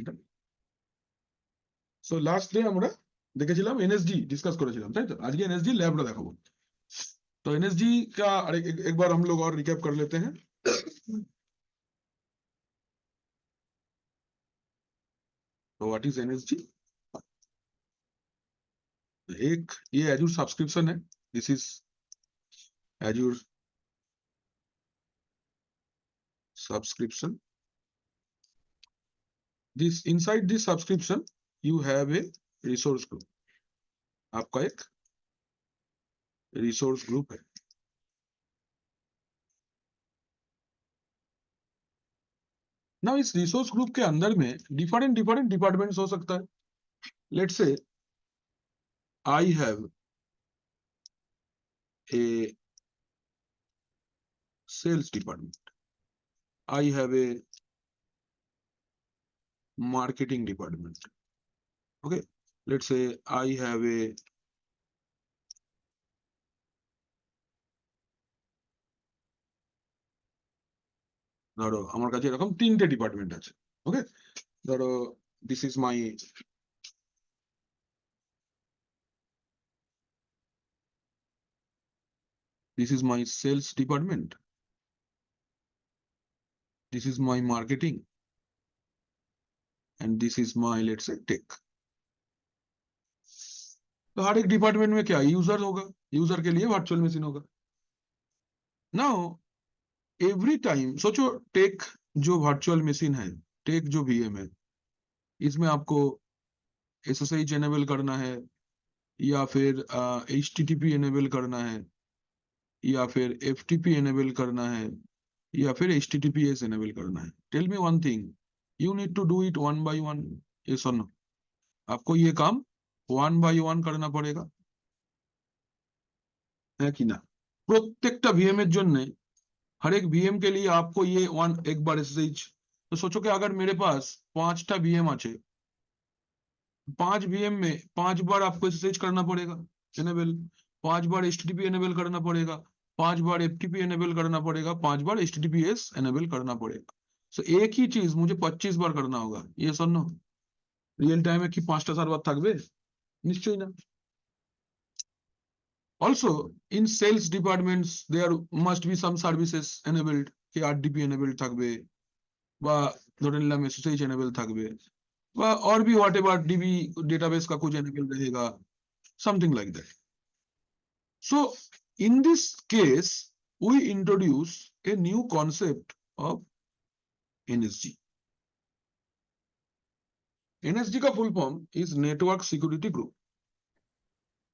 এটা। So last day আমরা দেখেছিলাম এনএসডি, ডিসকাস করেছিলাম, তাই তো? আজকে एनएसडी लैबটা देखाबो। तो एनएसडी का एक बार हम लोग और रिकैप कर लेते हैं। तो व्हाट इज एनएसडी? एक ये एजूर सब्सक्रिप्शन है। This is Azure subscription. This inside this subscription you have a resource group. आपका एक रिसोर्स ग्रुप है। ना इस रिसोर्स ग्रुप के अंदर में डिफरेंट डिफरेंट डिपार्टमेंट्स हो सकता है। लेट्स से आई have A sales department, I have a marketing department. Okay, let's say I have a ধরো আমার কাছে এরকম তিনটে ডিপার্টমেন্ট আছে। ওকে, ধরো this is my sales department, this is my marketing, and this is my, let's say, tech. तो हर एक department में क्या यूजर होगा, यूजर के लिए वर्चुअल मशीन होगा। नाउ एवरी टाइम सोचो, टेक जो वर्चुअल मशीन है, टेक जो वीएम है, इसमें आपको SSH एनेबल करना है, या फिर HTTP एनेबल करना है, या फिर FTP एनेबल करना है, या फिर HTTPS एनेबल करना है। Tell me one thing, you need to do it one by one, yes और नो? आपको ये काम वन बाय वन करना पड़ेगा, है कि ना? প্রত্যেকটা ভিএম এর জন্য, हर एक वीएम के लिए आपको ये वन एक बार SSH। तो सोचो कि अगर मेरे पास 5टा वीएम আছে, 5 वीएम में 5 बार आपको SSH करना पड़ेगा एनेबल, 5 बार HTTP एनेबल करना पड़ेगा, 5 बार FTP एनेबल करना पड़ेगा, 5 बार HTTPS एनेबल करना पड़ेगा। सो एक ही चीज मुझे 25 बार करना होगा, ये सुनो। रियल टाइम में कि 5টা সার্ভার থাকবে? নিশ্চয়ই না। Also in sales departments there must be some services enabled, कि RDP enabled থাকবে, বা ধরে নিলাম SSH enabled থাকবে, বা और भी whatever DB database का कुछ enabled रहेगा, something like that. So in this case we introduce a new concept of NSG. NSG का full form is network security group.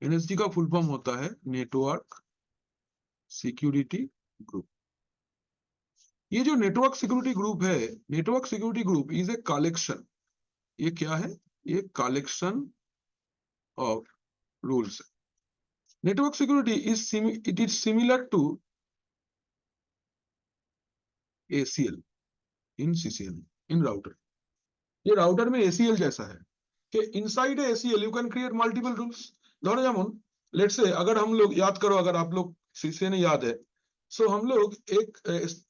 NSG का फुल फॉर्म होता है नेटवर्क सिक्योरिटी ग्रुप। ये जो network security group है, network security group is a collection. ये क्या है? ये collection of rules. Network security is similar to ACL in CCN in router. ये राउटर में ACL जैसा है कि inside ACL you can create multiple rules. धरो যেমন लेट्स से अगर हम लोग याद करो, अगर आप लोग CCN याद है, सो हम लोग एक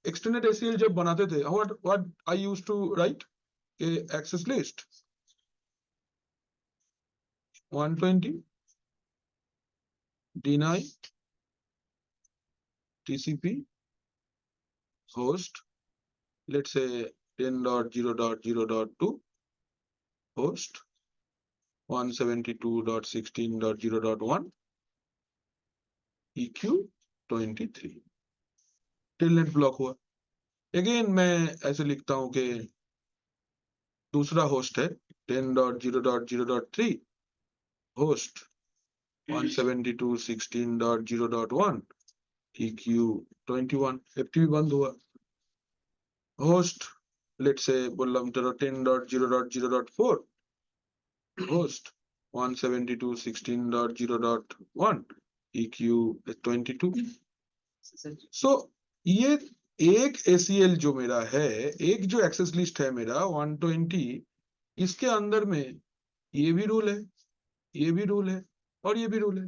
एक्सटेंडेड ACL जब बनाते थे, what I used to write a access list 120 deny TCP host, let's say 10.0.0.2 host 172.16.0.1 EQ23 telnet block हुआ। अगेन मैं ऐसे लिखता हूं कि दूसरा होस्ट है 10.0.0.3 होस्ट 172.16.0.1 EQ21 FTP बंद हुआ। Host let's say बोललाम 10.0.0.4 host 172.16.0.1 EQ22। सो ये एक ACL जो मेरा है, एक जो एक्सेस लिस्ट है मेरा 120, इसके अंदर में ये भी रूल है, ये भी रूल है, और ये भी रूल है।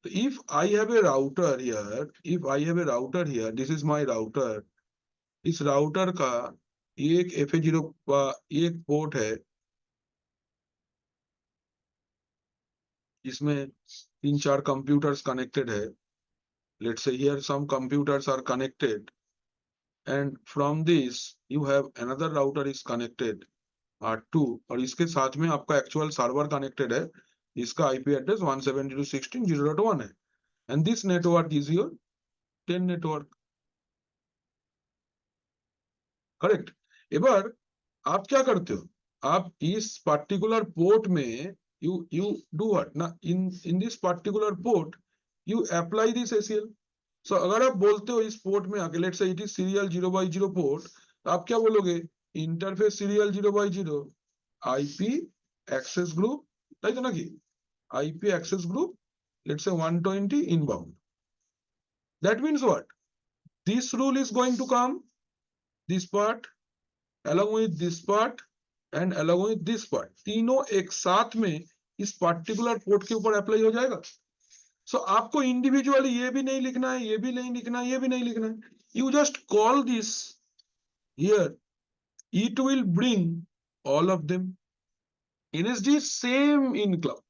तो if I have A router here, if I have A router here, this is my router, इस राउटर का ये एक FA0 का ये एक पोर्ट है जिसमें 3-4 कंप्यूटर्स कनेक्टेड है. Let's say here some computers are connected and from this you have another router is connected R2 और इसके साथ में आपका एक्चुअल सर्वर कनेक्टेड है. इसका IP एड्रेस 172.16.0.1 है and this network is your 10 network. Correct. एबार आप क्या करते हो, आप इस पर्टिकुलर पोर्ट में you do what ना in this particular port you apply this ACL. So अगर आप बोलते हो इस पोर्ट में आके let's say it is serial 0x0 port, तो आप क्या बोलोगे, interface serial 0x0 IP access group, তাই তো নাকি, IP access group let's say 120 inbound. That means what, this rule is going to come this part along with this part and along with this part, तीनों एक साथ में इस particular port के ऊपर अप्लाई हो जाएगा. सो आपको इंडिविजुअली ये भी नहीं लिखना है, ये भी नहीं लिखना है, ये भी नहीं लिखना है. You just call this here, it will bring all of them. NSD same in cloud.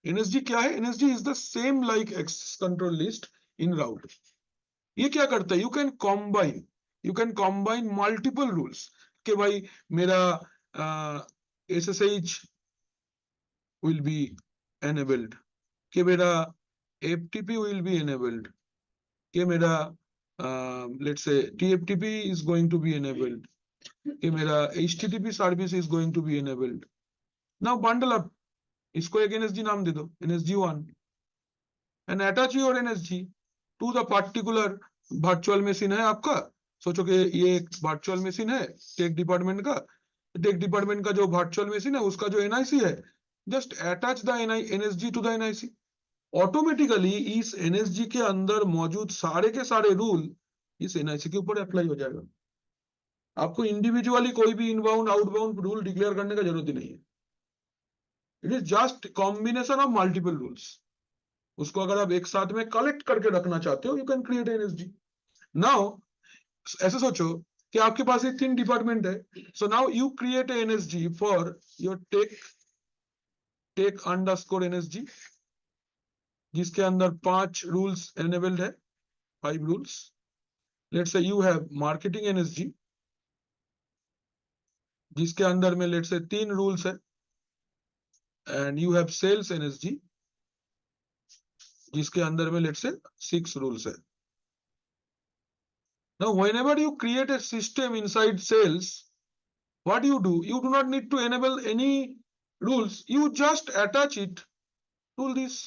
NSD क्या है, NSD is the same like access control list in router. ये क्या करता है, you can combine multiple rules कि भाई मेरा SSH will be enabled, कि मेरा FTP will be enabled, कि मेरा let's say TFTP is going to be enabled, कि मेरा HTTP service is going to be enabled. Now bundle up, इसको एक NSG नाम दे दो, NSG1, and attach your NSG to the particular virtual machine है आपका. सोचो कि ये एक virtual machine है टेक डिपार्टमेंट का, टेक डिपार्टमेंट का जो virtual machine है उसका जो NIC है, just attach the NSG to the NIC. Automatically इस एनएसजी के अंदर मौजूद सारे के सारे रूल इस एनआईसी के ऊपर अप्लाई हो जाएगा. आपको इंडिविजुअली कोई भी इनबाउंड आउटबाउंड रूल डिक्लेयर करने का जरूरत ही नहीं है. It is just combination of multiple rules. उसको अगर आप एक साथ में कलेक्ट करके रखना चाहते हो, you can create NSG. Now ऐसे सोचो कि आपके पास ये 3 डिपार्टमेंट है. So now you create NSG for your tech underscore NSG, जिसके अंदर 5 रूल्स एनेबल्ड है, 5 rules. Let's say you have marketing NSG, जिसके अंदर में लेट्स से 3 रूल्स है, and you have sales NSG, जिसके अंदर में लेट्स से 6 रूल्स है. Now whenever you create a system inside sales, what you do not need to enable any rules, you just attach it to this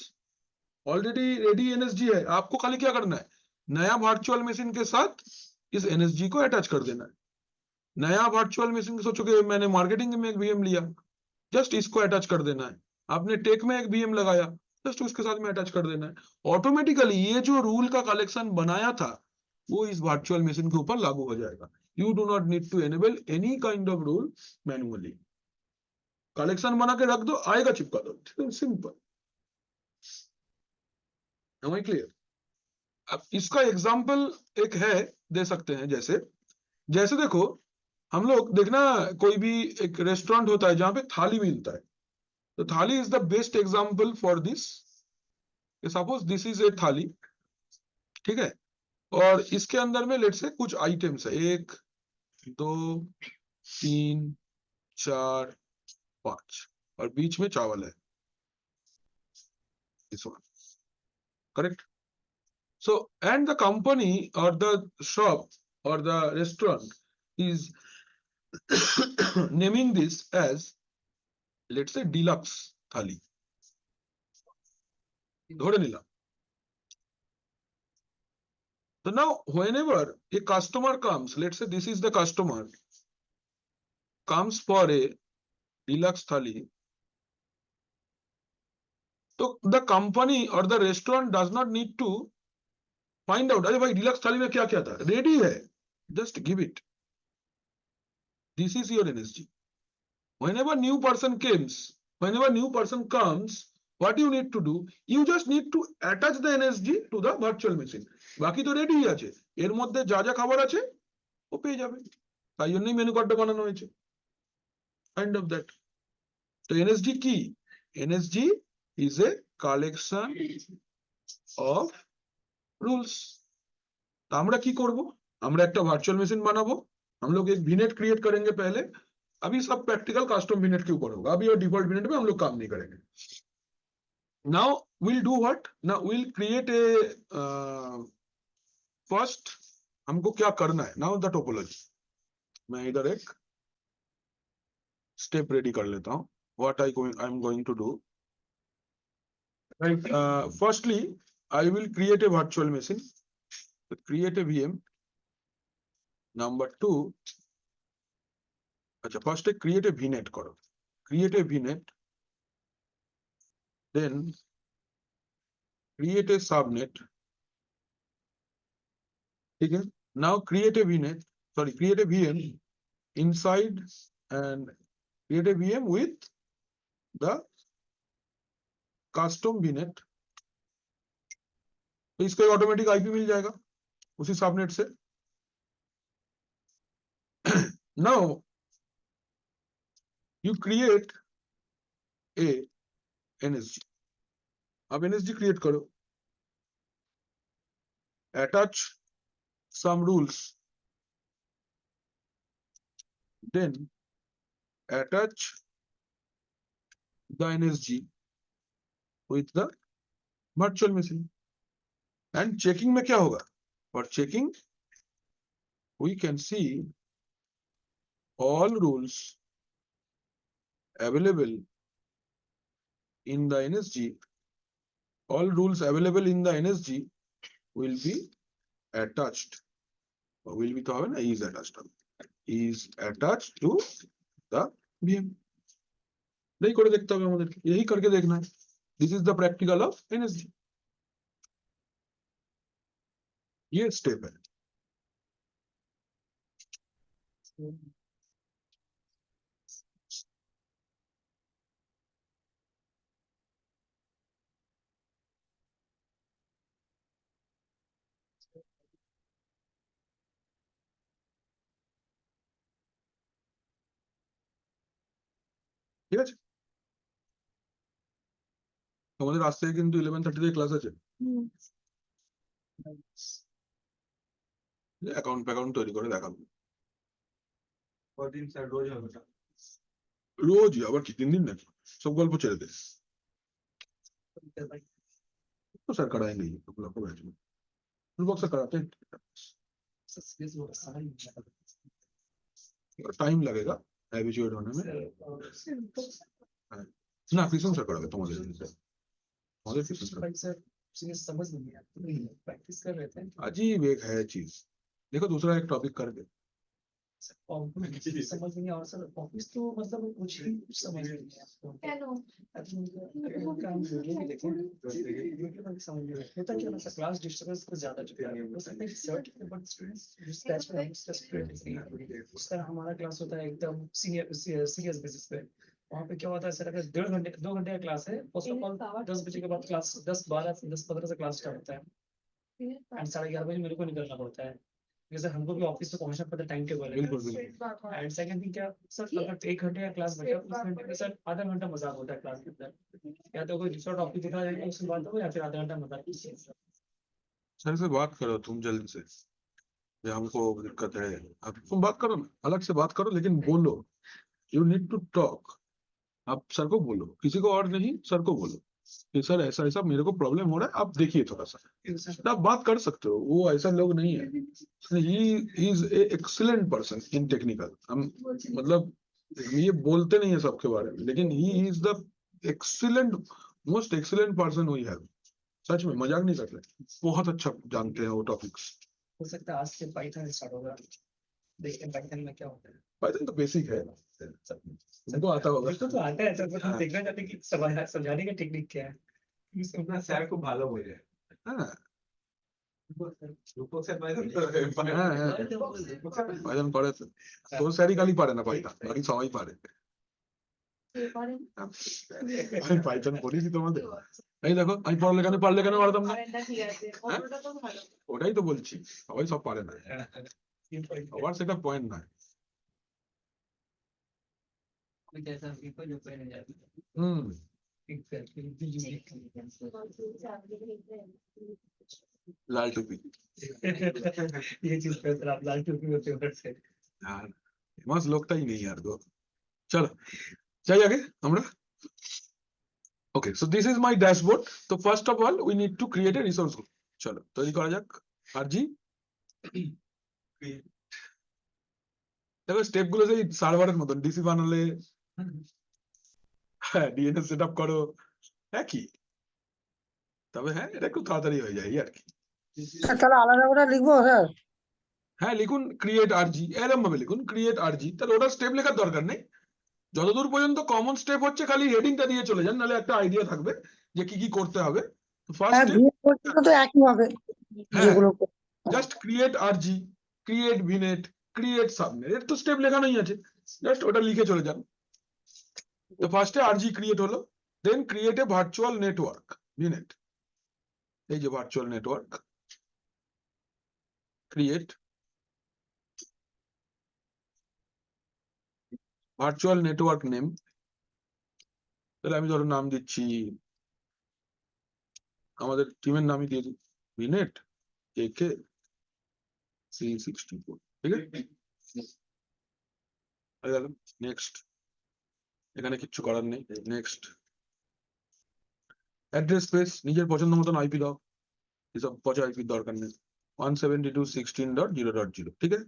already ready NSG है. आपको खाली क्या करना है, नया वर्चुअल मशीन के साथ इस एनएसजी को अटैच कर देना है. नया वर्चुअल मशीन, सोचो कि मैंने मार्केटिंग में एक वीएम लिया, जस्ट इसको अटैच कर देना है. आपने टेक में एक वीएम लगाया, जस्ट उसके साथ में अटैच कर देना है. ऑटोमेटिकली ये जो रूल का कलेक्शन बनाया था वो इस वर्चुअल मशीन के ऊपर लागू हो जाएगा. You do not need to enable any kind of rule manually. Collection बना के रख दो, आएगा चिपका दो, सिंपल. Am I clear? अब इसका एग्जाम्पल एक है, दे सकते हैं. जैसे देखो, हम लोग देखना कोई भी एक रेस्टोरेंट होता है जहां पे थाली मिलता है, तो थाली is the best example for this. Suppose this is a थाली, ठीक है, और इसके अंदर में लेट्स से कुछ आइटम्स है, 1 2 3 4 5, और बीच में चावल है, इस one. Correct? So, and the company or the shop or the restaurant is naming this as, let's say, deluxe thali. ধরে নিলাম. So now, whenever a customer comes, let's say this is the customer, comes for a deluxe thali, so the company or the restaurant does not need to find out, अरे भाई deluxe थाली में क्या क्या था, ready है, just give it. This is your NSG. Whenever new person comes, what you need to do, you just need to attach the NSG to the virtual machine. বাকি তো রেডি আছে, এর মধ্যে যা যা খাবার আছে ও পেয়ে যাবে. তাই জন্যই মেনু কার্ডটা বানানো হয়েছে, কাইন্ড অফ দ্যাট। তো এনএসজি কি? NSG is a collection of rules. আমরা কি করব? আমরা একটা ভাर्चुअल मशीन बनाबो, हम लोग एक VNet क्रिएट करेंगे पहले। अभी सब प्रैक्टिकल कस्टम VNet के ऊपर होगा, अभी और डिफॉल्ट VNet में हम लोग काम नहीं करेंगे। Now we'll do what? Now we'll create a first, हमको क्या करना है? Now the topology. मैं इधर एक स्टेप रेडी कर लेता हूं, what I'm going to do, right? Firstly I will create a virtual machine, create a VM। number 2, अच्छा first create a VNet करो, create a VNet, then create a subnet, ठीक है? now create a VNet, sorry, create a VM inside and create a VM with the custom VNet। तो इसका automatic IP मिल जाएगा उसी subnet से। now you create a NSG, अब NSG create करो, attach some rules, then attach the NSG with the virtual machine। and checking में क्या होगा? for checking we can see all rules available in the NSG, all rules available in the NSG will be attached, will be तो হবে ना, is attached, is attached to the VM। नहीं করে देखते হবে আমাদেরকে, यही करके देखना है। this is the practical of NSG, ये स्टेप है। ঠিক আছে, তোমাদের আজ থেকে কিন্তু 11:30 থেকে ক্লাস আছে, অ্যাকাউন্ট তৈরি করে দেখাবো। কদিন স্যার রোজ হবে? রোজই, আবার কি 3 দিন নাকি? सब गल्प ছেড়ে दे, तो सर कराए नहीं तो लोग को बैच में बॉक्स से कराते हैं। टाइम लगेगा हैबिचुएट होने में ना। फीसों से करोगे तुम्हारे फीसों से समझ नहीं आया, प्रैक्टिस कर रहे थे। अजीब एक है चीज, देखो दूसरा एक टॉपिक करके समझ नहीं। और सर ऑफिस तो मतलब कुछ ही समझ नहीं है आपको। काम वीडियो भी देखें, वीडियो में समझ नहीं होता क्या ना, क्लास डिस्टर्बेंस कुछ ज्यादा चुका है। हो सकता है सर्ट बट स्टूडेंट्स जिस बैच में हम उस तरह हमारा क्लास होता है एकदम सीरियस बेसिस पे। वहाँ पे क्या होता है सर, अगर 1.5 घंटे 2 घंटे का क्लास है, फर्स्ट ऑफ ऑल 10 बजे के बाद क्लास 10-15 से क्लास स्टार्ट होता है एंड 11:30 बजे मेरे को निकलना पड़ता है, जैसे हमको भी ऑफिस में पहुंचना पड़ता है, टाइम टेबल है। बिल्कुल बिल्कुल। एंड सेकंड थिंग क्या सर, अगर 1 घंटे का क्लास बचा उस घंटे में सर आधा घंटा मजाक होता है क्लास के अंदर, या तो कोई दूसरा टॉपिक दिखा जाएगा उसके बाद हो, या फिर आधा घंटा मजाक। सर से बात करो तुम जल्दी से, ये हमको दिक्कत है। अब तुम बात करो ना, अलग से बात करो, लेकिन बोलो, यू नीड टू टॉक। आप सर को बोलो, किसी को और नहीं, सर को बोलो कि सर ऐसा ऐसा मेरे को प्रॉब्लम हो रहा है, आप देखिए थोड़ा सा। आप बात कर सकते हो, वो ऐसा लोग नहीं है। He is a excellent person in technical. हम मतलब ये बोलते नहीं है सबके बारे में, लेकिन he is the excellent, most excellent person we have. सच में मजाक नहीं कर रहे, बहुत अच्छा जानते हैं वो टॉपिक्स। हो सकता है आज से पाइथन स्टार्ट होगा, देखते हैं पाइथन में क्या होता है। पाइथन तो बेसिक है, सबको आता होगा। तो आता है सर, हम देखना चाहते हैं कि समझाने का टेक्निक क्या है। তোমরা স্যার খুব ভালো বোঝে। হ্যাঁ রূপক স্যার পাইথন পাইথন করে তো, তোর স্যারই খালি পারে না পাইথন, বাকি সবাই পারে। আমি পাইথন পড়িয়েছি তোমাদের, এই দেখো আমি পারলে কেন পারতাম না? ওটাই তো বলছি, সবাই সব পারে না, সবার সেটা পয়েন্ট নয়। कोई ऐसा people जो पहने जाते हैं হুম exactly the unique লাল টুপি ये चीज पे सर आप लाल टोपी में फेवरेट है আর ফেমাস লোকটাই নেই আর গো চলো যাই আগে আমরা okay so this is my dashboard তো first of all we need to create a resource group চলো তৈরি করা যাক আর জি দেখো স্টেপ গুলো সেই সার্ভারের মতন ডিসি বানালে হ্যাঁ ডিএনএস সেট আপ করো একই তবে হ্যাঁ এটা একটু তাড়াতাড়ি হয়ে যায় এই আর কি তাহলে আলাদা করে লিখবো স্যার? হ্যাঁ লিখুন ক্রিয়েট আরজি এরকম ভাবে লিখুন ক্রিয়েট আরজি তাহলে ওটা স্টেপ লেখার দরকার নেই যতদূর পর্যন্ত কমন স্টেপ হচ্ছে খালি হেডিংটা দিয়ে চলে যান নাহলে একটা আইডিয়া থাকবে যে কি কি করতে হবে ফার্স্ট হ্যাঁ, স্টেপ ভিএস কোডটা তো একই হবে হ্যাঁ যেগুলো জাস্ট ক্রিয়েট আরজি ক্রিয়েট ভিনেট ক্রিয়েট সাবনেট এর তো স্টেপ লেখানোই আছে জাস্ট ওটা লিখে চলে যান তো ফার্স্টে আরজি ক্রিয়েট হলো দেন ক্রিয়েট এ ভার্চুয়াল নেটওয়ার্ক ভিনেট এই যে virtual network create virtual network name তাহলে আমি ধরো নাম দিচ্ছি আমাদের টিমের নামই দিয়ে দিই ভিনেট একে C64 ঠিক আছে নেক্সট এখানে কিচ্ছু করার নেই নেক্সট অ্যাড্রেস স্পেস নিজের পছন্দ মতন আইপি দাও এসব পচা আইপির দরকার নেই 172.16.0.0 ঠিক আছে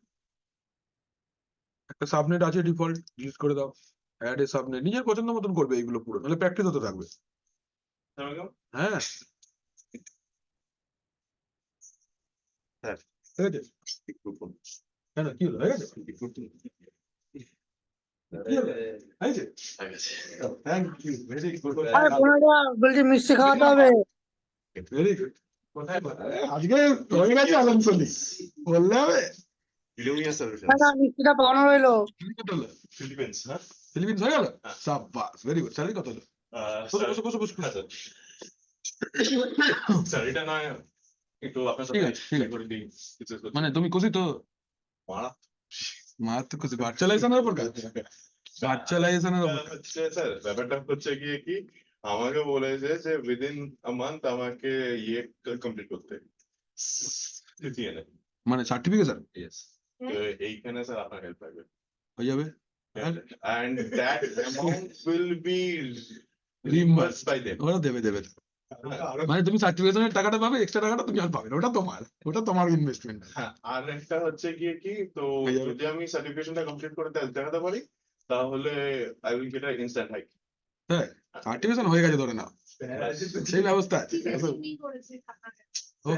একটা সাবনেট আছে ডিফল্ট ডিলিট করে দাও অ্যাড এ সাবনেট নিজের পছন্দ মতন করবে এইগুলো পুরো নাহলে প্র্যাকটিস হতে থাকবে হ্যাঁ ঠিক আছে কেন কি হলো হয়ে গেছে কি হলো হয়েছে থ্যাংক ইউ ভেরি গুড বলছি মিষ্টি খাওয়াতে হবে। ভেরি গুড আজকে হয়ে গেছে আলামসলি বললে হবে Illumia Solutions. না মিষ্টিটা বানানো রইলো। কত হলো Philippines, huh? ফিলিপিন্স হয়ে গেল সাব্বাস ভেরি গুড স্যালারি কত হলো বসো বসো বসো বসো হ্যাঁ, স্যার এটা নয় একটু আপনার ঠিক সাথে আছে, ঠিক আছে। করে দিই কিছু করতে। মানে তুমি খুশি তো মারা মারাত্মক খুশি ভার্চুয়ালাইজেশনের উপর কাজ ভার্চুয়ালাইজেশনের উপর কাজ। হচ্ছে স্যার ব্যাপারটা হচ্ছে গিয়ে কি আমাকে বলেছে যে উইদিন আ মান্থ আমাকে ইয়ে কমপ্লিট করতে সিটিএনএ মানে সার্টিফিকেশন ইয়েস তো এইখানে স্যার আপনার হেল্প লাগবে হয়ে যাবে and that amount will be Reimbursed. reimbursed by them. ওরা দেবে দেবে মানে তুমি সার্টিফিকেশনের টাকাটা পাবে এক্সট্রা টাকাটা তুমি আর পাবে না ওটা তোমার ইনভেস্টমেন্ট হ্যাঁ আর একটা হচ্ছে গিয়ে কি তো হয়ে যাবে। যদি আমি সার্টিফিকেশনটা কমপ্লিট করে দেখাতে পারি তাহলে I will get a instant hike হ্যাঁ সার্টিফিকেশন হয়ে গেছে ধরে নাও সেই ব্যবস্থা আছে ও,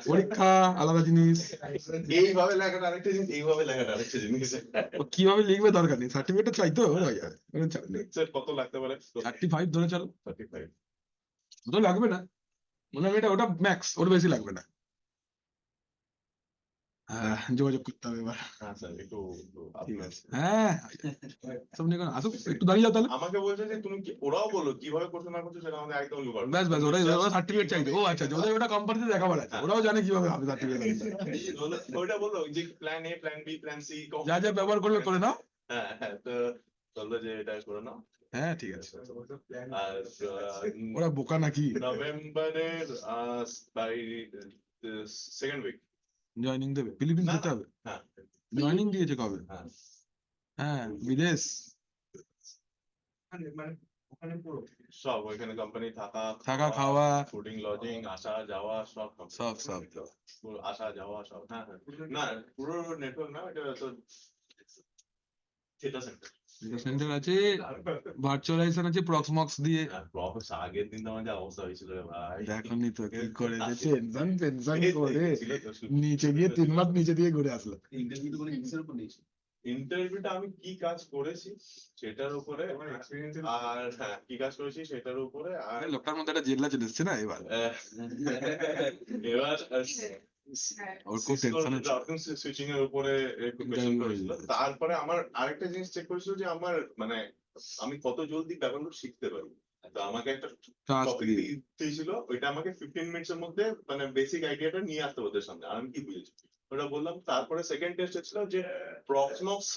পরীক্ষা আলাদা জিনিস এইভাবে লেখাটা আরেকটা জিনিস এইভাবে লেখাটা আরেকটা জিনিস ও কিভাবে লিখবে দরকার নেই সার্টিফিকেট চাই তো হয়ে যাবে স্যার কত লাগতে পারে 35 ধরে চলো 35 ওটা লাগবে না মনে হয় এটা ওটা ম্যাক্স ওর বেশি লাগবে না যোগাযোগ করতে হবে এবার হ্যাঁ স্যার একটু ঠিক আছে হ্যাঁ সব নিয়ে কোনো আসুক একটু দাঁড়িয়ে যাও তাহলে আমাকে বলছে যে তুমি কি ওরাও বলো কিভাবে করছো না করছো সেটা আমাদের একদম ব্যাপার ব্যাস ব্যাস ওরা সার্টিফিকেট চাইছে ও আচ্ছা ওদের ওটা কোম্পানিতে দেখাবার আছে ওরাও জানে কিভাবে হবে সার্টিফিকেট ওইটা বলো যে plan A plan B plan C যা যা ব্যবহার করবে করে নাও হ্যাঁ হ্যাঁ তো বললো যে এটা করে নাও হ্যাঁ ঠিক আছে আর ওরা বোকা নাকি নভেম্বরের বাই সেকেন্ড উইক জয়েনিং দেবে ফিলিপিন্স না, যেতে হবে হ্যাঁ জয়েনিং দিয়েছে কবে হ্যাঁ হ্যাঁ বিদেশ ওখানে পুরো সব ওইখানে কোম্পানি থাকা খাওয়া ফুডিং লজিং আসা যাওয়া সব সব সব পুরো আসা যাওয়া সব হ্যাঁ হ্যাঁ না পুরো নেটওয়ার্ক না এটা তো থিয়েটার সেন্টার সেন্টার আছে ভার্চুয়ালাইজেশন আছে প্রক্সমক্স দিয়ে প্রফেস আগের দিন তো আমাদের অবস্থা হয়েছিল রে ভাই দেখনি তো কি করে টেনশন টেনশন করে নিচে গিয়ে 3 মাস নিচে দিয়ে ঘুরে আসলো ইন্টারভিউ তো কোনো জিনিসের উপর নেই ইন্টারভিউটা আমি কি কাজ করেছি সেটার উপরে আর হ্যাঁ কি কাজ করেছি সেটার উপরে আর লোকটার মধ্যে একটা জেল্লা চলে এসছে না এবার এবার ওর খুব টেনশন আছে সুইচিং এর উপরে একটু কোয়েশ্চেন করেছিল তারপরে আমার আরেকটা জিনিস চেক করেছিল যে আমার মানে আমি কত জলদি ব্যাপারগুলো শিখতে পারি তো আমাকে একটা টাস্ক টপিক দিয়ে দিয়েছিল ওইটা আমাকে 15 মিনিটস এর মধ্যে মানে বেসিক আইডিয়াটা নিয়ে আসতে ওদের সামনে আর আমি কি বুঝেছি ওটা বললাম। তারপরে সেকেন্ড টেস্ট ছিল যে প্রক্সনক্স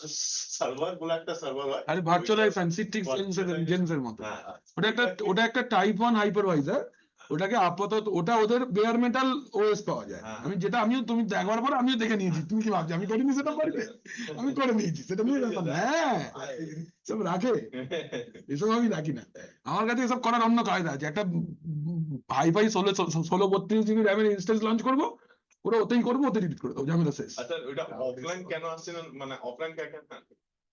সার্ভার বলে একটা সার্ভার হয়। আরে ভার্চুয়ালাইজেশন সিটিক্স জেনসের মতো, হ্যাঁ, ওটা একটা টাইপ 1 হাইপারভাইজার। ওটাকে আপাতত ওটা ওদের বেয়ার মেটাল ওএস পাওয়া যায়। হ্যাঁ। আমিও তুমি একবার পর আমিও দেখে নিয়েছি। তুমি কি ভাবছো আমি করিনি সেটা বাড়িতে? আমি করে নিয়েছি, সেটা নিয়ে ব্যাপার না। হ্যাঁ, সব রাখে, এসব আমি রাখি না। আমার কাছে এসব করার অন্য কায়দা আছে। একটা হাইফাই 1632 জিবি র্যামের ইনস্ট্যান্স লঞ্চ করবো, ওরা ওতেই করবো, ওতে ডিলিট করে দেবো, ঝামেলা শেষ। আচ্ছা, ওইটা অফলাইন কেন আসছে না, মানে অফলাইন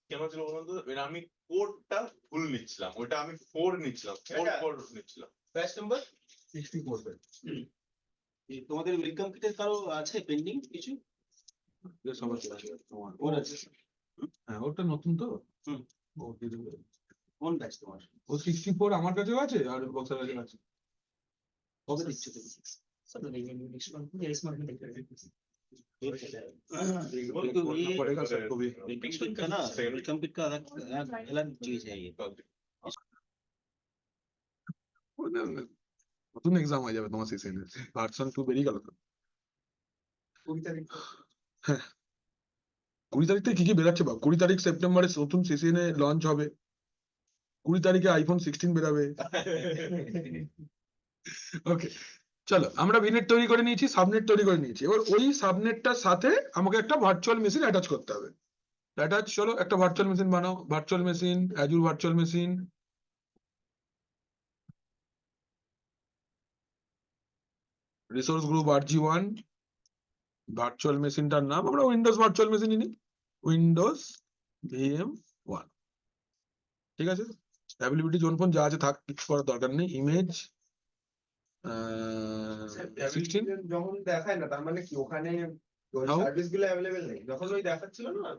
কেন ছিল বলুন তো? ওটা আমি কোডটা ভুল নিচ্ছিলাম, ওইটা আমি 4 নিচ্ছিলাম, 4 কোড নিচ্ছিলাম। ব্যাচ নাম্বার 64 তোমাদের ওয়েলকাম কিটের কারো আছে পেন্ডিং কিছু? সবার আছে তোমার। ওর আছে। হ্যাঁ, ওটা নতুন তো। হুম। ও দিয়ে দেবে। কোন ব্যাচ তোমার? ও 64 আমার কাছেও আছে আর বক্সার কাছে আছে। কবে দিচ্ছ তুমি? सब लगेंगे नेक्स्ट मंथ या इस मंथ में देख रहे हैं पड़ेगा सबको भी। वेलकम किट का ना, वेलकम किट का अलग अलग चीज है ये। নতুন এক্সাম হয়ে যাবে তোমার সিসিএন এর, ভার্সন 2 বেরিয়ে গেল তো। 20 तारीख को হ্যাঁ, 20 তারিখ থেকে কি কি বেরাচ্ছে বাবা? 20 তারিখ সেপ্টেম্বরে নতুন সিসিএন এ লঞ্চ হবে, 20 তারিখে আইফোন 16 বেরাবে। ওকে, চলো আমরা ভিনেট তৈরি করে নিয়েছি, সাবনেট তৈরি করে নিয়েছি। এবার ওই সাবনেটটার সাথে আমাকে একটা ভার্চুয়াল মেশিন অ্যাটাচ করতে হবে। অ্যাটাচ, চলো একটা ভার্চুয়াল মেশিন বানাও। Virtual machine, Azure virtual machine, resource group RG1, virtual মেশিনটার নাম আমরা উইন্ডোজ ভার্চুয়াল মেশিনই নিই, উইন্ডোজ VM1। ঠিক আছে, অ্যাভেলেবিলিটি জোন ফোন যা আছে থাক, কিছু করার দরকার নেই। ইমেজ 16 যখন দেখায় না, তার মানে কি ওখানে How? সার্ভিস গুলো অ্যাভেলেবেল নেই? যখন ওই দেখাচ্ছিল না,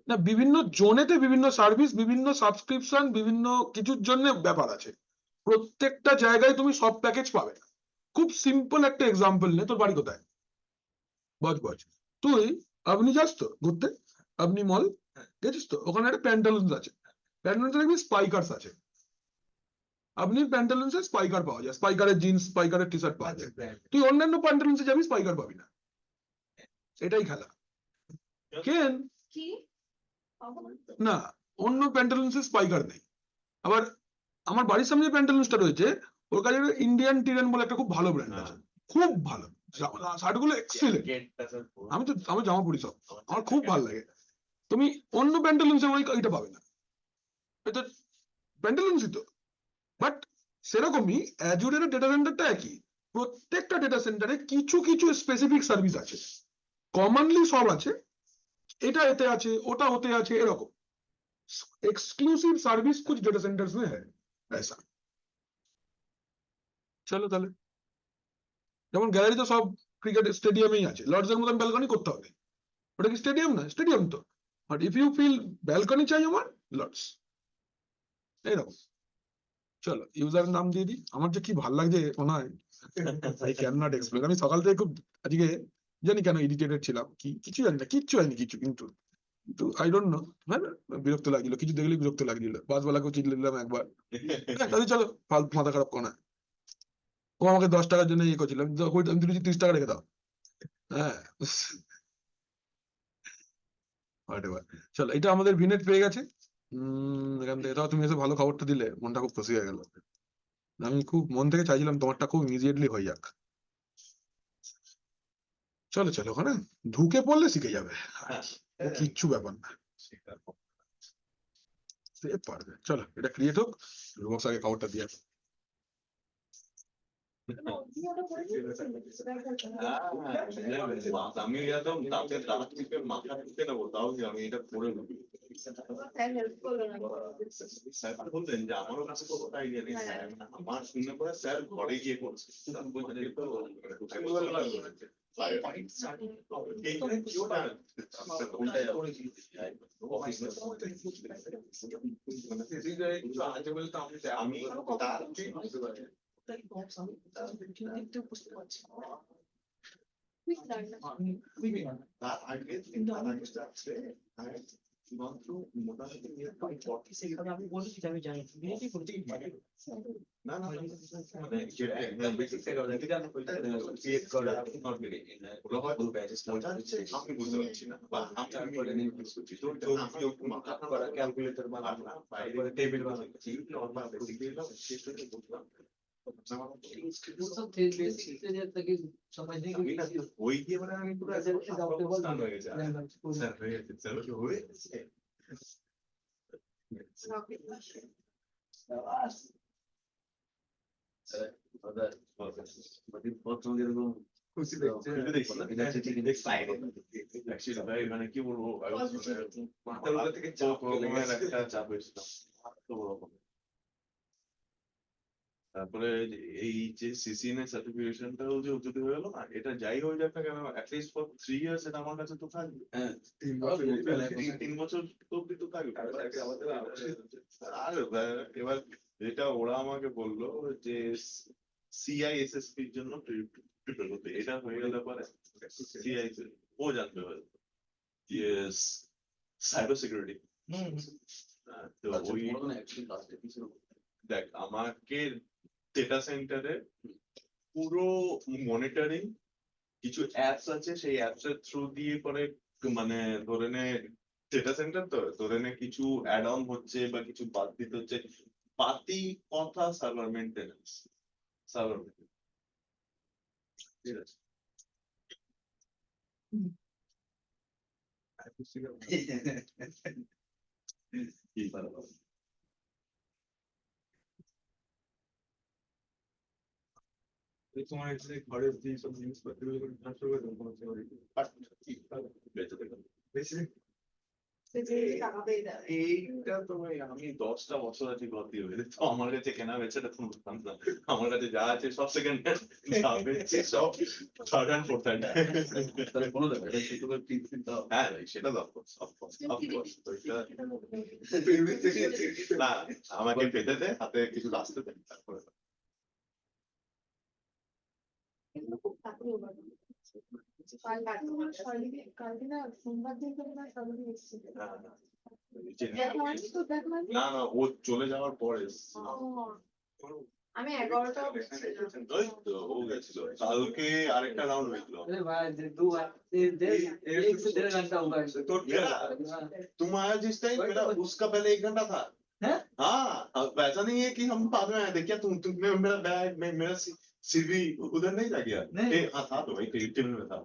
না, বিভিন্ন জোনেতে বিভিন্ন সার্ভিস, বিভিন্ন সাবস্ক্রিপশন, বিভিন্ন কিছুর জন্য ব্যাপার আছে। প্রত্যেকটা জায়গায় তুমি সব প্যাকেজ পাবে না। খুব সিম্পল একটা এক্সাম্পল নে, তোর বাড়ি কোথায়? বজ। তুই আপনি যাস তো ঘুরতে, আপনি মল গেছিস তো, ওখানে একটা প্যান্টালুন্স আছে, প্যান্টালুন্সে দেখবি স্পাইকার্স আছে। আপনি প্যান্টালুন্সে স্পাইকার পাওয়া যায়, স্পাইকারের জিন্স, স্পাইকারের টি শার্ট পাওয়া যায়। তুই অন্যান্য প্যান্টালুন্সে যাবি, স্পাইকার পাবি না। এটাই খেলা। কেন না, অন্য প্যান্টালুন্সে স্পাইকার নেই। আবার আমার বাড়ির সামনে যে প্যান্টালুন্সটা রয়েছে, ওর কাছে ইন্ডিয়ান টিরেন বলে একটা খুব ভালো ব্র্যান্ড আছে, খুব ভালো শার্টগুলো এক্সিলেন্ট। আমি জামা পরি সব, আমার খুব ভালো লাগে। তুমি অন্য প্যান্টালুন্সে ওইটা পাবে না। এটা প্যান্টালুন্সই তো, বাট সেরকমই অ্যাজুরের ডেটা সেন্টারটা একই। প্রত্যেকটা ডেটা সেন্টারে কিছু কিছু স্পেসিফিক সার্ভিস আছে, কমনলি সব আছে, এটা এতে আছে, ওটা হতে আছে, এরকম एक्सक्लूसिव सर्विस कुछ डेटा सेंटर्स में है ऐसा। চলো তাহলে, যেমন গ্যালারি তো সব ক্রিকেট স্টেডিয়ামেই আছে, লর্ডসের মতন ব্যালকনি করতে হবে। ওটা কি স্টেডিয়াম না? স্টেডিয়াম তো, but if you feel balcony চাই আমার, লর্ডস, এইরকম। চলো ইউজার নাম দিয়ে দিই। আমার যে কি ভাল লাগছে মনে হয়, আই ক্যান নট এক্সপ্লেন। আমি সকাল থেকে খুব আজকে জানি কেন ইরিটেটেড ছিলাম, কি কিছু জানি না, কিচ্ছু হয়নি কিছু, কিন্তু আই ডোন্ট নো, বিরক্ত লাগছিল, কিছু দেখলেই বিরক্ত লাগছিল। বাসওয়ালাকেও চিল্লে দিলাম একবার, দাদি চলো, ফালতু মাথা খারাপ করো না। ও আমাকে 10 টাকার জন্য ইয়ে করছিলাম, আমি তুলেছি 30 টাকা রেখে দাও। হ্যাঁ, whatever। চলো, এটা আমাদের ভিনেট পেয়ে গেছে। এখান থেকে তাও তুমি এসে ভালো খবরটা দিলে, মনটা খুব খুশি হয়ে গেল। আমি খুব মন থেকে চাইছিলাম তোমারটা খুব ইমিডিয়েটলি হয়ে যাক। চলো ওখানে ঢুকে পড়লে শিখে যাবে, কিচ্ছু ব্যাপার না, সে পারবে। চলো এটা ক্রিয়েট হোক, রুবক্স আগে খবরটা দিয়ে আসো। আমি একদম দাঁতের দাঁত টিপে মাথা টিপে নেবো, তাও যে আমি এটা করে নেবো। স্যার বললেন যে আমারও কাছে তো ওটা আইডিয়া নেই, আমার শুনে পরে স্যার ঘরে গিয়ে করছে। আমি তার আগে যাচ্ছে মাত্র মোটামুটি সেখানে আমি বলেছি যে আমি জানি বিজেপি করতে পারি না না না, মানে যেটা একদম বেসিক থেকে ক্রিয়েট করা not very ওগুলো হয় মজা হচ্ছে আমি বুঝতে পারছি না বা আমি বুঝতে পারছি তো মাথা করা ক্যালকুলেটর বানানো বাইরে টেবিল বানাচ্ছি নরমাল বেসিক দিলাম শেষ হয়ে বুঝলাম আমি না ওই দিয়ে মানে আমি পুরো স্টান হয়ে গেছে স্যার হয়ে গেছে স্যার হয়ে গেছে মানে কি বলবো মাথার উপর থেকে চাপ একটা চাপ হয়েছিল তারপরে এই যে সিসিএনএ সার্টিফিকেশনটাও যে যদি হয়ে গেল না এটা যাই হয়ে যাক না কেন অ্যাটলিস্ট ফর 3 ইয়ার্স এটা আমার কাছে তো থাকবে হ্যাঁ 3 বছর তো অব্দি তো থাকবে আর এবার যেটা ওরা আমাকে বললো যে সিআইএসএসপি এর জন্য প্রিপেয়ার করতে এটা হয়ে গেলে পরে সিআইএসএস ও জানতে পারে ইয়েস সাইবার সিকিউরিটি তো ওই দেখ আমাকে ডেটা সেন্টারে পুরো মনিটরিং কিছু অ্যাপস আছে সেই অ্যাপস এর থ্রু দিয়ে করে মানে ধরে নে ডেটা সেন্টার তো ধরে নে কিছু অ্যাড অন হচ্ছে বা কিছু বাদ দিতে হচ্ছে বাতি কথা সার্ভার মেনটেন্যান্স সার্ভার ঠিক আছে কি পারবো তোমার এখানে ঘরের যে সব জিনিসপত্র ট্রান্সফার করে দেবো এইটা তো ভাই আমি 10টা বছর আছি ঘর দিয়ে বেরোতে, তো আমার কাছে কেনা বেচাটা তো বুঝতাম না। আমার কাছে যা আছে সব সেকেন্ড হ্যান্ড, যা বেচছি সব থার্ড হ্যান্ড ফোর্থ হ্যান্ড। হ্যাঁ ভাই সেটা তো না আমাকে পেতে দে, হাতে কিছু রাস্তে দেন তারপরে না না ও চলে যাওয়ার পরে আমি 11টা ওই তো ও গেছিল কালকে আরেকটা রাউন্ড হয়েছিল। तो तुम आया जिस टाइम मेरा उसका पहले 1 घंटा था। हाँ वैसा नहीं है कि हम बाद में आए थे क्या तुमने मेरा बैग में मेरा सीवी उधर नहीं रह गया। हाँ था तो भाई टेबल में था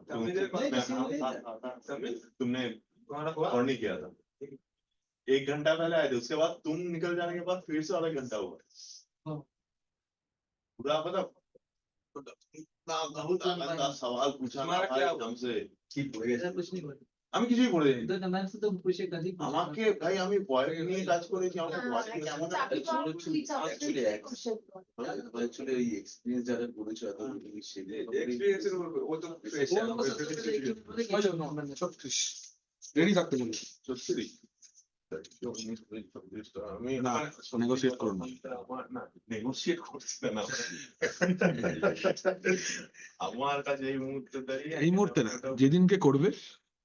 तुमने और नहीं किया था। 1 घंटा पहले आए थे, उसके बाद तुम निकल जाने के बाद फिर से आधा घंटा हुआ पूरा मतलब सवाल पूछा ना भाई हमसे আমি কিছুই করে দিই আমাকে ভাই আমি বয়ের নিয়ে কাজ করেছি আমাকে কেমন অ্যাকচুয়ালি ওই এক্সপেরিয়েন্স যারা করেছে এত সেটা এক্সপেরিয়েন্সের উপর ও তো ফ্রেশ রেডি থাকতে বলি সত্যি আমি না নেগোশিয়েট করুন আমার না নেগোশিয়েট করছি না আমার কাছে এই মুহূর্তে দাঁড়িয়ে এই মুহূর্তে না যেদিনকে করবে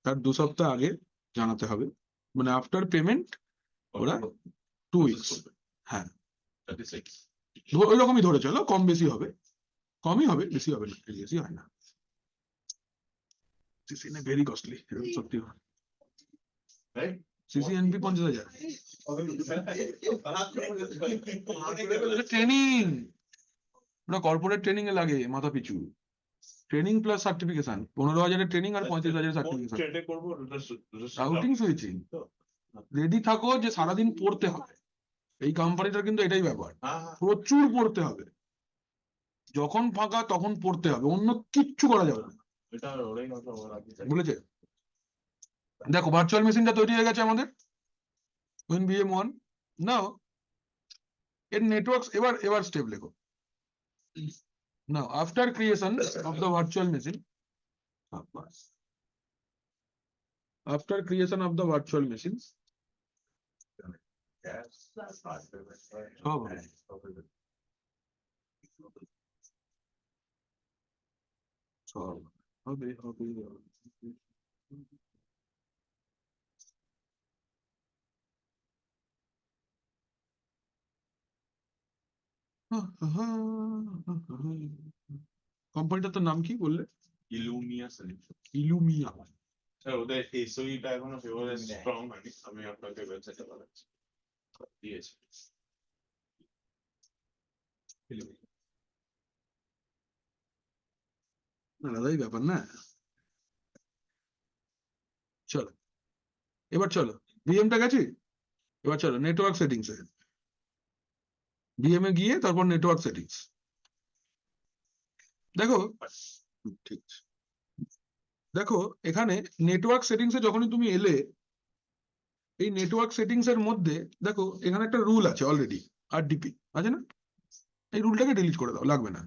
তার 2 সপ্তাহ আগে জানাতে হবে, মানে আফটার পেমেন্ট ওরা 2 উইকস। হ্যাঁ 36 ওই রকমই ধরে চলো, কম বেশি হবে, কমই হবে বেশি হবে না, বেশি হয় না। সিসিএনএ ভেরি কস্টলি সত্যি, রাইট সিসিএনপি 50,000 ট্রেনিং, ওটা কর্পোরেট ট্রেনিং এ লাগে মাথা পিছু, ট্রেনিং প্লাস সার্টিফিকেশন 15,000 ট্রেনিং আর 35,000 সার্টিফিকেশন। ট্রেডে করবো রাউটিং সুইচিং রেডি থাকো যে সারাদিন পড়তে হবে, এই কোম্পানিটার কিন্তু এটাই ব্যাপার, প্রচুর পড়তে হবে, যখন ফাঁকা তখন পড়তে হবে, অন্য কিচ্ছু করা যাবে না, এটা ওরাই কথা বলেছে। দেখো ভার্চুয়াল মেশিনটা তৈরি হয়ে গেছে আমাদের VM1 নাও, এর নেটওয়ার্কস এবার স্টেপ লেখো। Now, after creation of the virtual machine, after creation of the virtual machines, হবে কোম্পানিটার তো নাম কি বললে? ইলুমিয়া সলিউশন। ইলুমিয়া। স্যার ওদের এসওইটা এখনো সেভাবে স্ট্রং হয়নি, আমি আপনাকে ওয়েবসাইটে পাঠাচ্ছি। দিয়েছি। আলাদাই ব্যাপার না। চলো এবার চলো ভিএমটা গেছি, এবার চলো নেটওয়ার্ক সেটিংস এ। ভিএম এ গিয়ে তারপর নেটওয়ার্ক সেটিংস দেখো। ঠিক আছে, দেখো এখানে নেটওয়ার্ক সেটিংস এ যখনই তুমি এলে, এই নেটওয়ার্ক সেটিংস এর মধ্যে দেখো এখানে একটা রুল আছে অলরেডি, আরডিপি আছে না? এই রুলটাকে ডিলিট করে দাও, লাগবে না।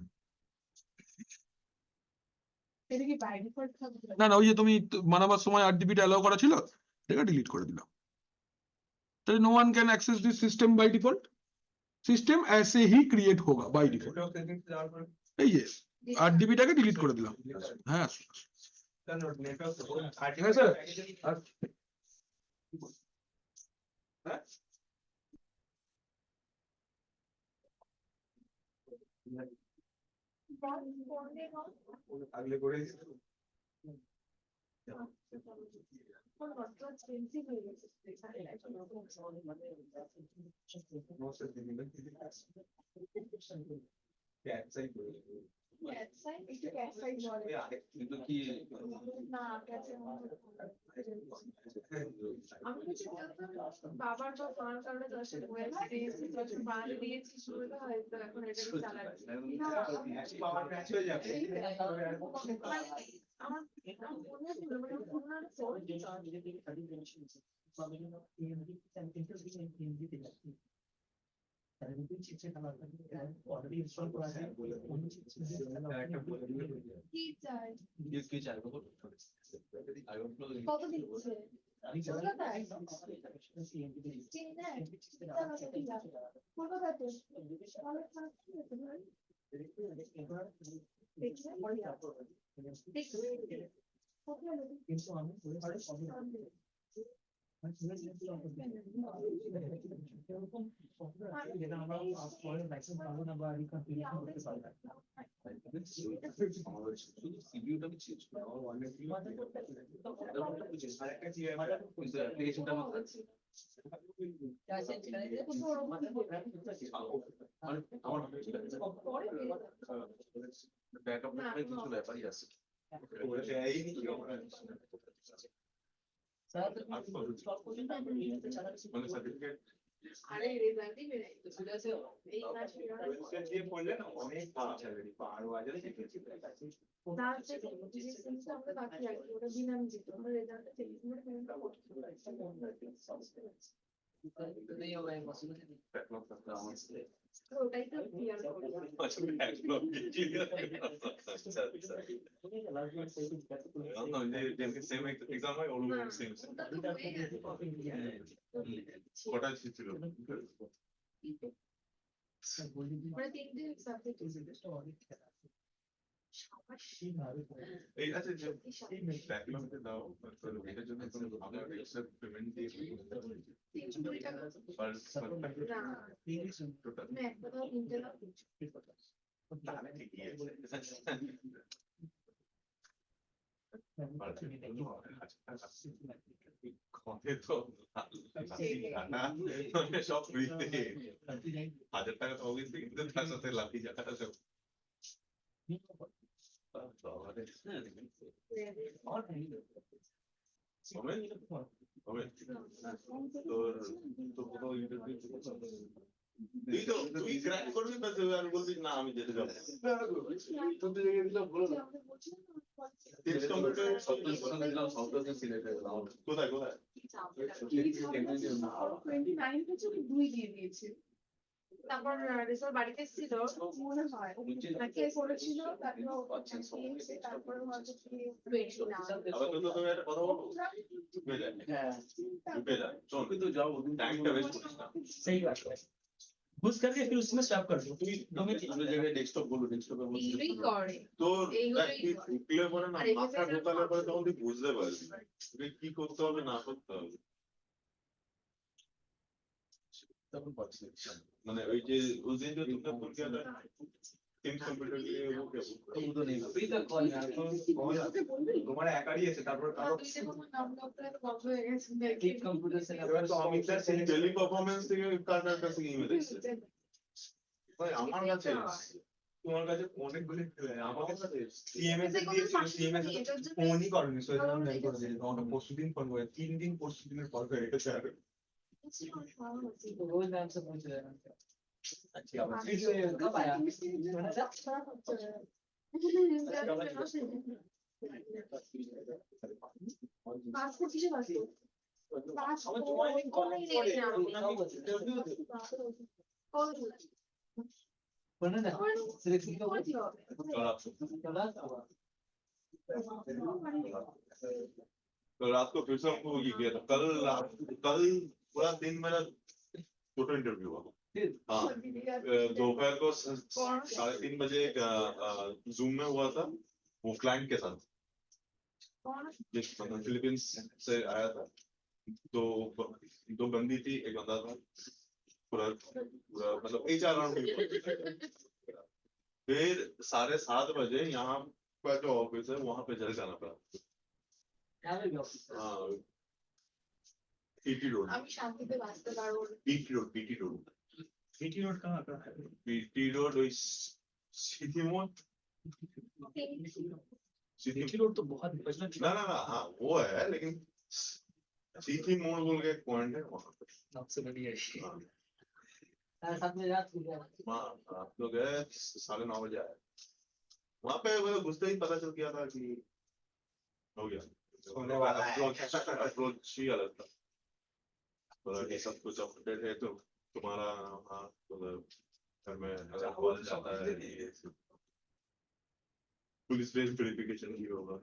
এটা কি বাই ডিফল্ট থাকবে? না না, ওই যে তুমি বানাবার সময় আরডিপিটা অ্যালাউ করা ছিল, এটা ডিলিট করে দিলাম। তাহলে no one can access this system by default, system ऐसे ही क्रिएट होगा बाय डिफॉल्ट। এই যে আরডিপিটাকে ডিলিট করে দিলাম। হ্যাঁ হ্যাঁ স্যার। আগলে করে কিন্তু কি আমি কিছু বাবার বা মার কারণে দর্শন হয়েছে যখন বাদ দিয়েছি শুরুটা হয়তো এখন এটা চালাচ্ছি পাওয়ার ম্যাচ হয়ে যাবে। আমার মনে হলো মানে পুরোনো কি চাই কি চাই কত দিচ্ছে কলকাতায় চেন্নাই কলকাতাতে অনেক কিন্তু আমি যেটা আমরা পরে লাইসেন্স পাবো না বা রিকনফিগারেশন করতে পারবো না। সিপিইউটা আমি চেঞ্জ করব আমার ওয়ান এর আরেকটা কি অ্যাপ্লিকেশনটা আমার ব্যাকআপ কিছু ব্যাপারই আছে। মানে সার্টিফিকেট আরে রেজাল্টই বেড়ে গেছে এই মাস দিয়ে পড়লে না অনেক পাওয়া যাবে 12,000 তার থেকে আমরা বাকি রাখি ওটা দিলাম যে আমরা রেজাল্টটা চেঞ্জ করে পেমেন্টটা করতে ওটাই তো ক্লিয়ার করি সেম এক্সাম হয় ওর সেম কটা ছিল মানে তিনটে সাবজেক্ট এই আছে যে ব্যাকলগে দাও এটার জন্য কোনো আলাদা এক্সট্রা পেমেন্ট দিয়ে 320 টাকা পার না টোটাল না একটা দাও তিনটে দাও তাহলে ঠিকই আছে ঘরে তো সব ফ্রিতে 1,000 টাকা তো অবভিয়াসলি কিন্তু তার সাথে লাঠি জায়গাটা সব তোর ইন্টারভিউ তুই ক্র্যাক করবি না তুই আর বলবি না আমি যেতে যাবো কোথায় কোথায় 29 দিয়ে দিয়েছে তারপর রেজাল্ট বাড়িতে এসেছিল মনে হয় নাকি করেছিল তারপরে হয়তো আবার তো তুমি একটা কথা বলবো ঢুকে যায় ঢুকে যায় চল কিন্তু যাও টাইমটা ওয়েস্ট করিস না सही बात है बुझ करके फिर उसमें स्टॉप कर दो তুমি তিনটে জায়গায় ডেস্কটপ বলো ডেস্কটপের মধ্যে এইগুলোই করে তোর এইগুলোই তুই করে। ঢুকলে পরে না আর মাথা এগুলো ঢোকালে পরে তখন তুই বুঝতে পারবি তুই কি করতে হবে না করতে হবে तब पाँच मैंने वही जे उस दिन जो तुमने फोन किया था टीम्स कंप्यूटर के लिए वो क्या वो तो नहीं अभी तक कॉल यार तुम्हारा एकाड़ी আছে তারপর কারো তুই দেখো আমার নামটা তো বন্ধ হয়ে গেছে টিপ কম্পিউটার से এবার তো আমি তার টেলি পারফরম্যান্স থেকে কার কাছে ইমেল এসেছে ভাই আমার কাছে তোমার কাছে অনেকগুলি আমার কাছে সিএমএস এ দিয়েছিল সিএমএস এ তো ফোনই করনি সো এরকম মেল করে দিল তোমাকে পরশুদিন ফোন করে 3 দিন পরশুদিনের পর হয়ে গেছে আর रोज मैम से पूछ रहे हैं अच्छी आवाज कब आया मैंने कहा बना ना सिलेक्शन का तो रात को फिर से हमको ये किया था कल पूरा दिन मेरा फोटो इंटरव्यू हुआ हाँ दोपहर को 3:30 बजे जूम में हुआ था वो क्लाइंट के साथ जिस फिलीपींस से आया था दो बंदी थी एक बंदा था पूरा मतलब HR राउंड फिर 7:30 बजे यहाँ का जो ऑफिस है वहां पे चले जाना पड़ा हाँ PT रोड আমি শান্তিতে বাঁচতে পারবো না। PT रोड सीटी रोड कहाँ पे है PT रोड वही सीधी मोड़ सीटी रोड तो बहुत बजना ना हाँ वो है लेकिन सीधी मोड़ बोल के एक पॉइंट है वहां पे सबसे बढ़िया हाँ, साथ में रात को वहाँ आप लोग गए 9:30 बजे आए वहां पे मतलब घुसते ही पता चल गया था कि हो गया होने वाला है। अप्रोच ही अलग था तो ये सब कुछ अपडेट है तो तुम्हारा हाँ मतलब घर में अगर कॉल जाता है ये पुलिस वेरिफिकेशन भी होगा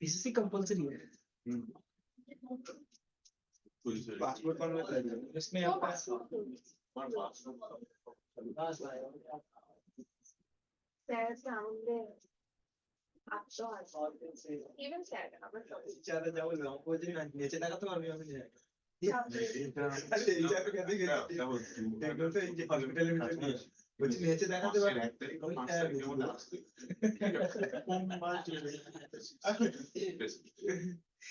पीसीसी कंपलसरी है पुलिस पासपोर्ट बनवाना है इसमें ও, आपका passport করবি। बस भाई স্যার আছে আনন্দে আটশো আছে ইভেন স্যার আমার সবাই ज़्यादा जाओ ना वो जी ना नीचे लगा तो अभी अभी जाएगा हॉस्पिटल में वो जी नीचे लगा तो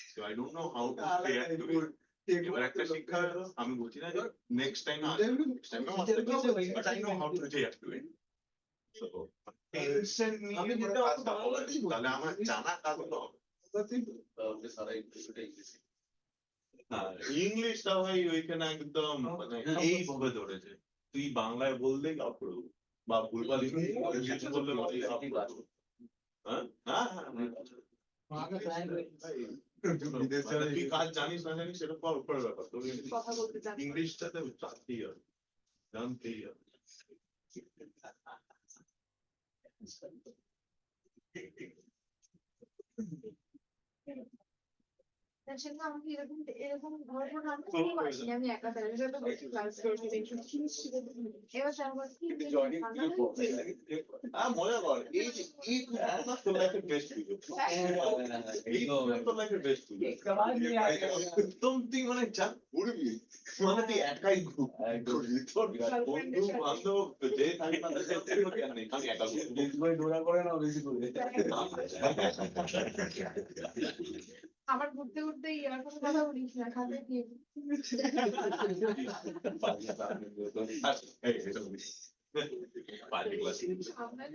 So I don't know how to react to it. এবার একটা শিক্ষা আমি বলছি না যে next time but I know how to react to it. So tension নিয়ে আমি করে যেটা কাজটা হবে বাংলাতেই বলছি। তাহলে আমার জানা কাজগুলো হবে সারা হ্যাঁ ইংলিশটা ভাই ওইখানে একদম মানে এইভাবে ধরেছে তুই বাংলায় বললে গাপ করবো বা ভুলভাল ইংলিশ বললে হ্যাঁ হ্যাঁ वहाँ का क्लाइंट মানে তুই কাজ জানিস না জানিস সেটা পরে ব্যাপার তোর কথা বলতে চান ইংলিশটাতে জানতেই হবে জানতেই হবে সেটা আমাকে এরকম ঘটনা আমি কেউ আসিনি আমি একা তাদের সাথে বসে ক্লাস করছি এবার স্যার বলছে কি মজা কর এই তোর লাইফের বেস্ট পুজো এই তোর লাইফের বেস্ট পুজো একদম তুই মানে যা ঘুরবি মানে তুই একাই ঘুরবি তোর বন্ধু বান্ধব যে থাকবে তাদের সাথে নেই আমি একা ঘুরবো डोरा करे ना बेसी করে আমার ঘুরতে ঘুরতে ইয়ার কোনো কথা বলিস না খাতে দিয়ে পার্টি ক্লাস আপনার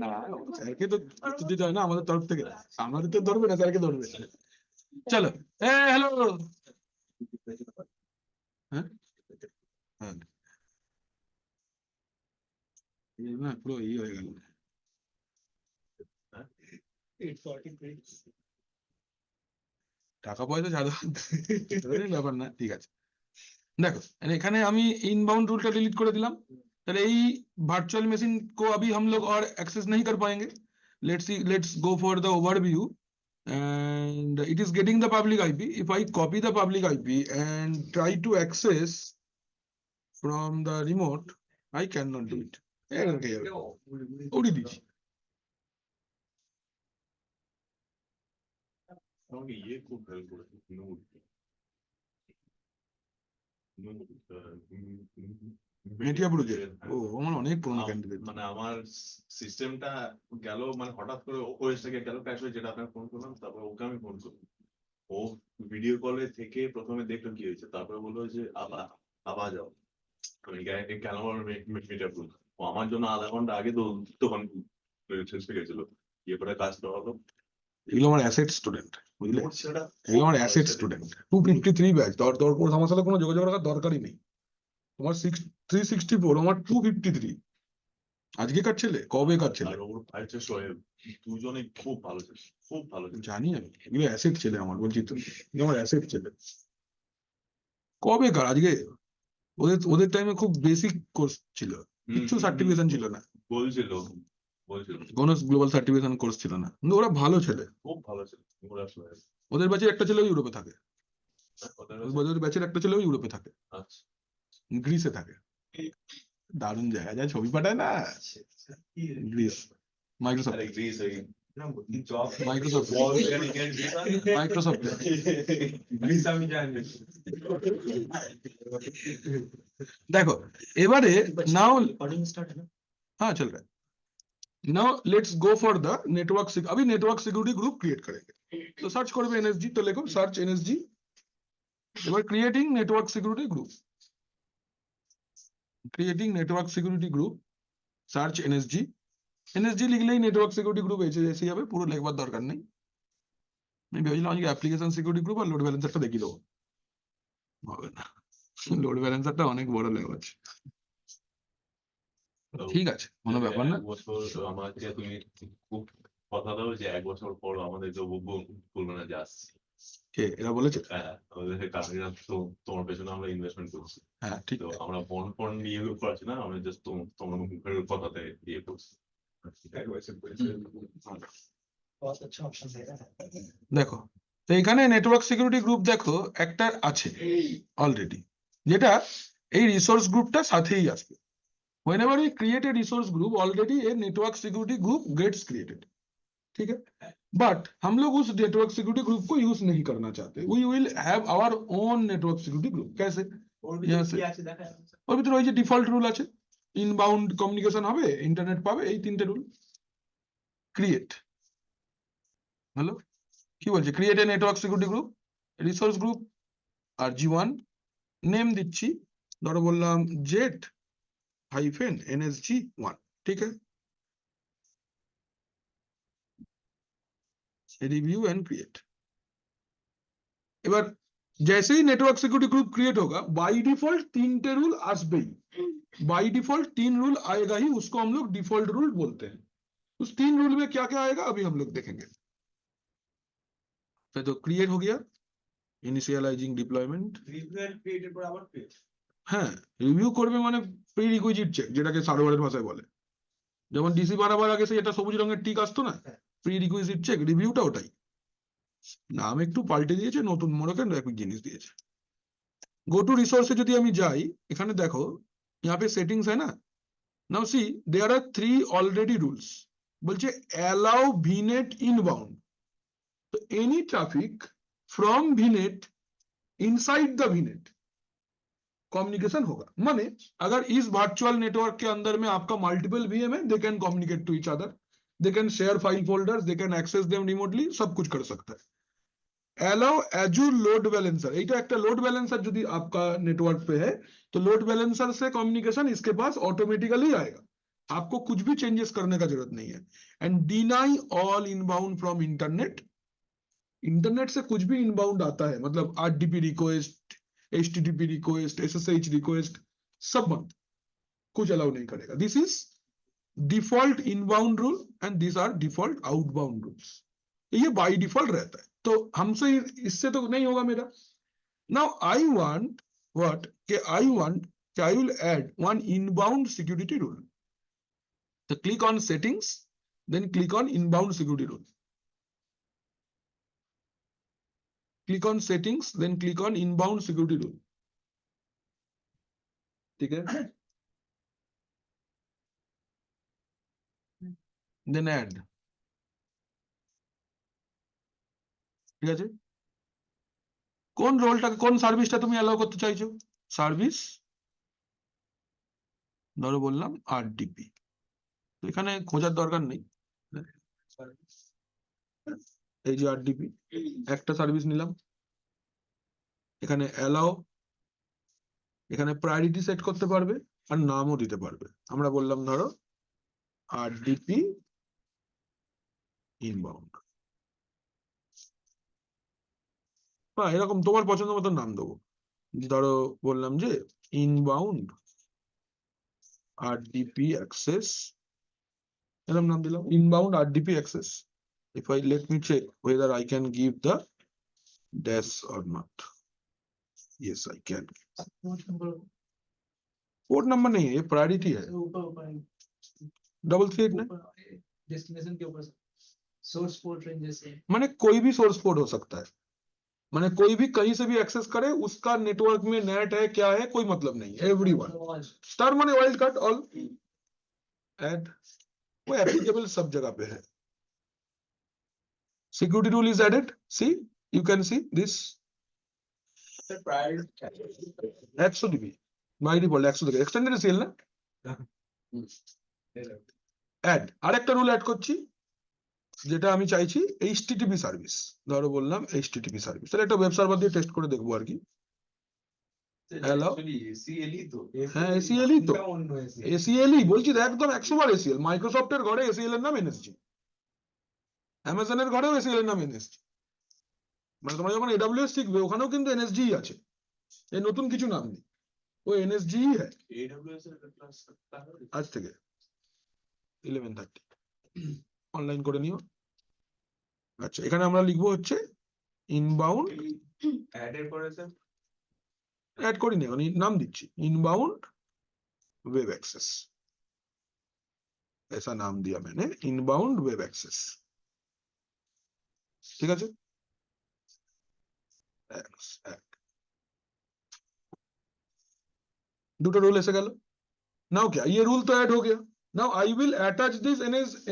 না স্যারকে তো দিতে হয় না আমাদের তরফ থেকে, আমাদের তো ধরবে না, স্যারকে ধরবে। চলো হ্যালো। হ্যাঁ হ্যাঁ না পুরো ই হয়ে গেল। 843 টাকা পয়সা ज्यादा ব্যাপার না, ঠিক আছে। দেখো এখানে আমি इनबाउंड रूल का डिलीट করে दिलाम, তাহলে এই वर्चुअल मशीन को अभी हम लोग और एक्सेस नहीं कर पाएंगे। Let's go for the overview and it is getting the public IP. If I copy the public IP and try to access from the remote, I cannot do it. উড়িয়ে দিচ্ছি। আমাকে ইয়ে খুব হেল্প করেছে, note মেটিয়া project, ও আমার অনেক পুরনো candidate. মানে আমার সিস্টেমটা গেল, মানে হঠাৎ করে ওএস থেকে গেল ক্র্যাশ হয়ে, যেটা আপনার ফোন করলাম, তারপর ওকে আমি ফোন করলাম, ও ভিডিও কলে থেকে প্রথমে দেখলো কি হয়েছে, তারপরে বললো যে আবার যাও, আমি কেন মিটিয়া প্রুফ, ও আমার জন্য আধা ঘন্টা আগে তো তখন শেষ হয়ে গেছিল, ইয়ে করে কাজটা হলো। এগুলো আমার অ্যাসেট স্টুডেন্ট, বুঝলে, এগুলো আমার অ্যাসেট স্টুডেন্ট। 253 ব্যাচ, তোর আমার সাথে কোনো যোগাযোগ রাখার দরকারই নেই। তোমার 364, আমার 253। আজকে কার ছেলে, কবে কার ছেলে, আর ওর ভাই হচ্ছে সোহেল, দুজনে খুব ভালো ছিল, খুব ভালো ছিল। জানি আমি, এগুলো অ্যাসেট ছেলে আমার, বলছি তো এগুলো আমার অ্যাসেট ছেলে। কবে কার, আজকে, ওদের টাইমে খুব বেসিক কোর্স ছিল, কিছু সার্টিফিকেশন ছিল না, বলছিল কোনো গ্লোবাল সার্টিফিকেশন কোর্স ছিল না, কিন্তু ওরা ভালো ছেলে। খুব ভালো ছিল ওরা সোহেল। ওদের ব্যাচের একটা ছেলেও ইউরোপে থাকে, ওদের ওদের ব্যাচের একটা ছেলেও ইউরোপে থাকে, আচ্ছা, গ্রিসে থাকে। দারুণ জায়গা, যা ছবি পাঠায় না, গ্রিস, মাইক্রোসফট, আরে গ্রিস এই মাইক্রোসফট, মাইক্রোসফট। দেখো এবারে নাও, रिकॉर्डिंग स्टार्ट है ना। हाँ चल रहा है। Now let's go for the network, अभी नेटवर्क सिक्योरिटी ग्रुप क्रिएट करेंगे, तो सर्च करबे एनएसजी, तो लिखो सर्च एनएसजी, এবার creating network security group, creating network security group, search NSG, NSG লিখলেই নেটওয়ার্ক সিকিউরিটি গ্রুপ এসে যাবে, পুরো লেখবার দরকার নেই। আমি ভেবেছিলাম আজকে অ্যাপ্লিকেশন সিকিউরিটি গ্রুপ আর লোড ব্যালেন্সারটা দেখিয়ে দেবো, হবে না, লোড ব্যালেন্সারটা অনেক বড় লেখা আছে। ঠিক আছে, কোনো ব্যাপার না। এক বছর আমাকে তুমি খুব কথা দাও যে 1 বছর পর আমাদের বলবে না যে আসছি। কে এরা বলেছে? হ্যাঁ, আমাদের কারণে তো তোমার পেছনে আমরা ইনভেস্টমেন্ট করছি, হ্যাঁ ঠিক তো আমরা বন্ড ইয়ে করছি না, আমরা জাস্ট তোমার মুখের কথাতে ইয়ে করছি। बहुत अच्छा ऑप्शन दे रहा है। দেখো, তো এখানে নেটওয়ার্ক সিকিউরিটি গ্রুপ দেখো একটা আছে অলরেডি, যেটা এই রিসোর্স গ্রুপটা সাথেই আসবে। whenever we create a resource group, already a network security group gets created, ठीक है। बट हम लोग उस नेटवर्क सिक्योरिटी ग्रुप को यूज नहीं करना चाहते, we will have our own network security group। कैसे? यहाँ से ওর ভিতরে ওই যে ডিফল্ট রুল আছে, ইনবাউন্ড কমিউনিকেশন হবে, ইন্টারনেট পাবে, এই 3টে রুল। ক্রিয়েট, হ্যালো, কি বলছে, create a network security group, resource group আর জি1, নেম দিচ্ছি, ধরো বললাম জেট -NSG1, ठीक है। Review and create. এবার जैसे ही नेटवर्क सिक्योरिटी ग्रुप क्रिएट होगा, बाय डिफॉल्ट 3 रूल आसबे ही, बाय डिफॉल्ट 3 रूल आएगा ही, उसको हम लोग डिफॉल्ट रूल बोलते हैं। उस 3 रूल में क्या क्या आएगा अभी हम लोग देखेंगे। तो क्रिएट हो गया, इनिशियलाइजिंग डिप्लॉयमेंट, হ্যাঁ রিভিউ করবে মানে প্রি রিকুইজিট চেক, যেটাকে সার্ভারের ভাষায় বলে, যেমন ডিসি বানাবার আগে সেই একটা সবুজ রঙের টিক আসতো না, প্রি রিকুইজিট চেক, রিভিউটা ওটাই, নাম একটু পাল্টে দিয়েছে, নতুন মোড়কের একই জিনিস দিয়েছে। গো টু রিসোর্সে যদি আমি যাই, এখানে দেখো यहाँ पे সেটিংস है ना, now see there are 3 already rules, বলছে অ্যালাউ ভিনেট ইনবাউন্ড, तो any traffic from VNet inside the VNet communication होगा। माने अगर इस वर्चुअल नेटवर्क के अंदर में आपका मल्टीपल वीएम है, they can communicate to each other, they can share file folders, they can access them remotely, सब कुछ कर सकता है। अलाउ एजूर लोड बैलेंसर, এইটা একটা লোড ব্যালেন্সার যদি आपका नेटवर्क पे है, तो लोड बैलेंसर से कम्युनिकेशन इसके पास ऑटोमेटिकली आएगा। आपको कुछ भी चेंजेस करने का जरूरत नहीं है। And deny all inbound from internet, internet से कुछ भी इनबाउंड आता है, मतलब RDP request, HTTP request, SSH request, सब बंद, कुछ अलाउ नहीं करेगा। This is default inbound rule and this are default outbound rules. ये बाय डिफॉल्ट रहता है, तो हमसे इससे तो नहीं होगा मेरा। नाउ आई वांट व्हाट, कि I will add one inbound security rule. तो click on settings, then click on inbound security rule. Click on settings, then click on inbound security rule. ठीक है, দেন অ্যাড, ঠিক আছে। কোন রোলটাকে, কোন সার্ভিসটা তুমি অ্যালাউ করতে চাইছো? সার্ভিস, ধরো বললাম আরডিপি, তো এখানে খোঁজার দরকার নেই, এই যে আরডিপি একটা সার্ভিস নিলাম, এখানে অ্যালাউ, এখানে প্রায়োরিটি সেট করতে পারবে আর নামও দিতে পারবে। আমরা বললাম ধরো আরডিপি ইনবাউন্ড, বা এরকম তোমার পছন্দ মতো নাম দেবো। ধরো বললাম যে ইনবাউন্ড আরডিপি অ্যাক্সেস, এরকম নাম দিলাম, inbound RDP access. If I let me check whether I can give the dash or not. Yes, I can. Port number नहीं है, ये priority है, ऊपर 338 डेस्टिनेशन के ऊपर सोर्स पोर्ट रेंज जैसे माने कोई भी सोर्स पोर्ट हो सकता है, माने कोई भी कहीं से भी एक्सेस करे, उसका नेटवर्क में नेट है क्या है कोई मतलब नहीं, एवरीवन। स्टार माने वाइल्ड कार्ड ऑल, ऐड, वो एप्लीकेबल सब जगह पे है। Security rule is added. See, you can see this. 100 DB by default 100 থেকে extended ACL না, add আরেকটা রুল অ্যাড করছি, যেটা আমি চাইছি HTTP সার্ভিস। ধরো বললাম HTTP সার্ভিস, তাহলে একটা ওয়েব সার্ভার দিয়ে টেস্ট করে দেখবো আর কি। হ্যালো, হ্যাঁ ACL তো, ACL বলছি তো, একদম 100বার ACL। মাইক্রোসফটের ঘরে ACL এর নাম এনএসজি, অ্যামাজনের ঘরেও ACL এর নাম এনএসজি, মানে তোমরা যখন AWS শিখবে ওখানেও কিন্তু এনএসজি আছে, এই নতুন কিছু নাম নেই, ও এনএসজি है AWS এর একটা ক্লাস আজ থেকে 11:30 অনলাইন করে নিও। আচ্ছা, এখানে আমরা লিখবো হচ্ছে ইনবাউন্ড, অ্যাড এর পরে স্যার ऐड করি না, আমি নাম দিচ্ছি इनबाउंड वेब एक्सेस, ऐसा नाम दिया मैंने, इनबाउंड वेब एक्सेस। ঠিক আছে, দুটো রুল এসে গেল। नाउ क्या, ये रूल तो ऐड हो गया। Now I will attach this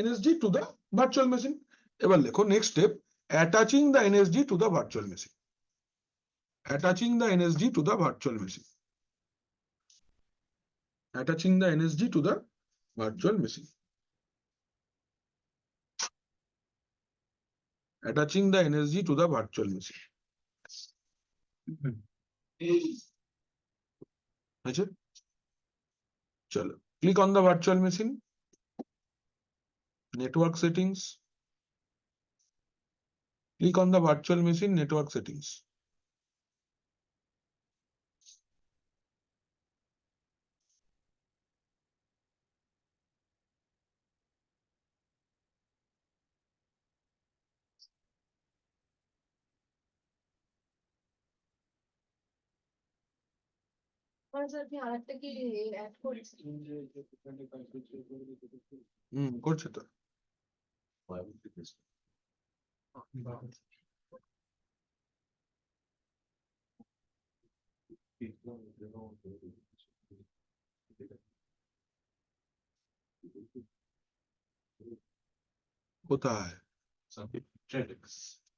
NSG to the virtual machine. এবার লেখো next step, attaching the NSG to the virtual machine, attaching the NSG to the virtual machine, attaching the NSG to the virtual machine, attaching the NSG to the virtual machine. अच्छा, चलो click on the virtual machine, network settings, click on the virtual machine network settings. মানে sir আপনি আরেকটা কি add করেছেন? করছে তো। কোথায়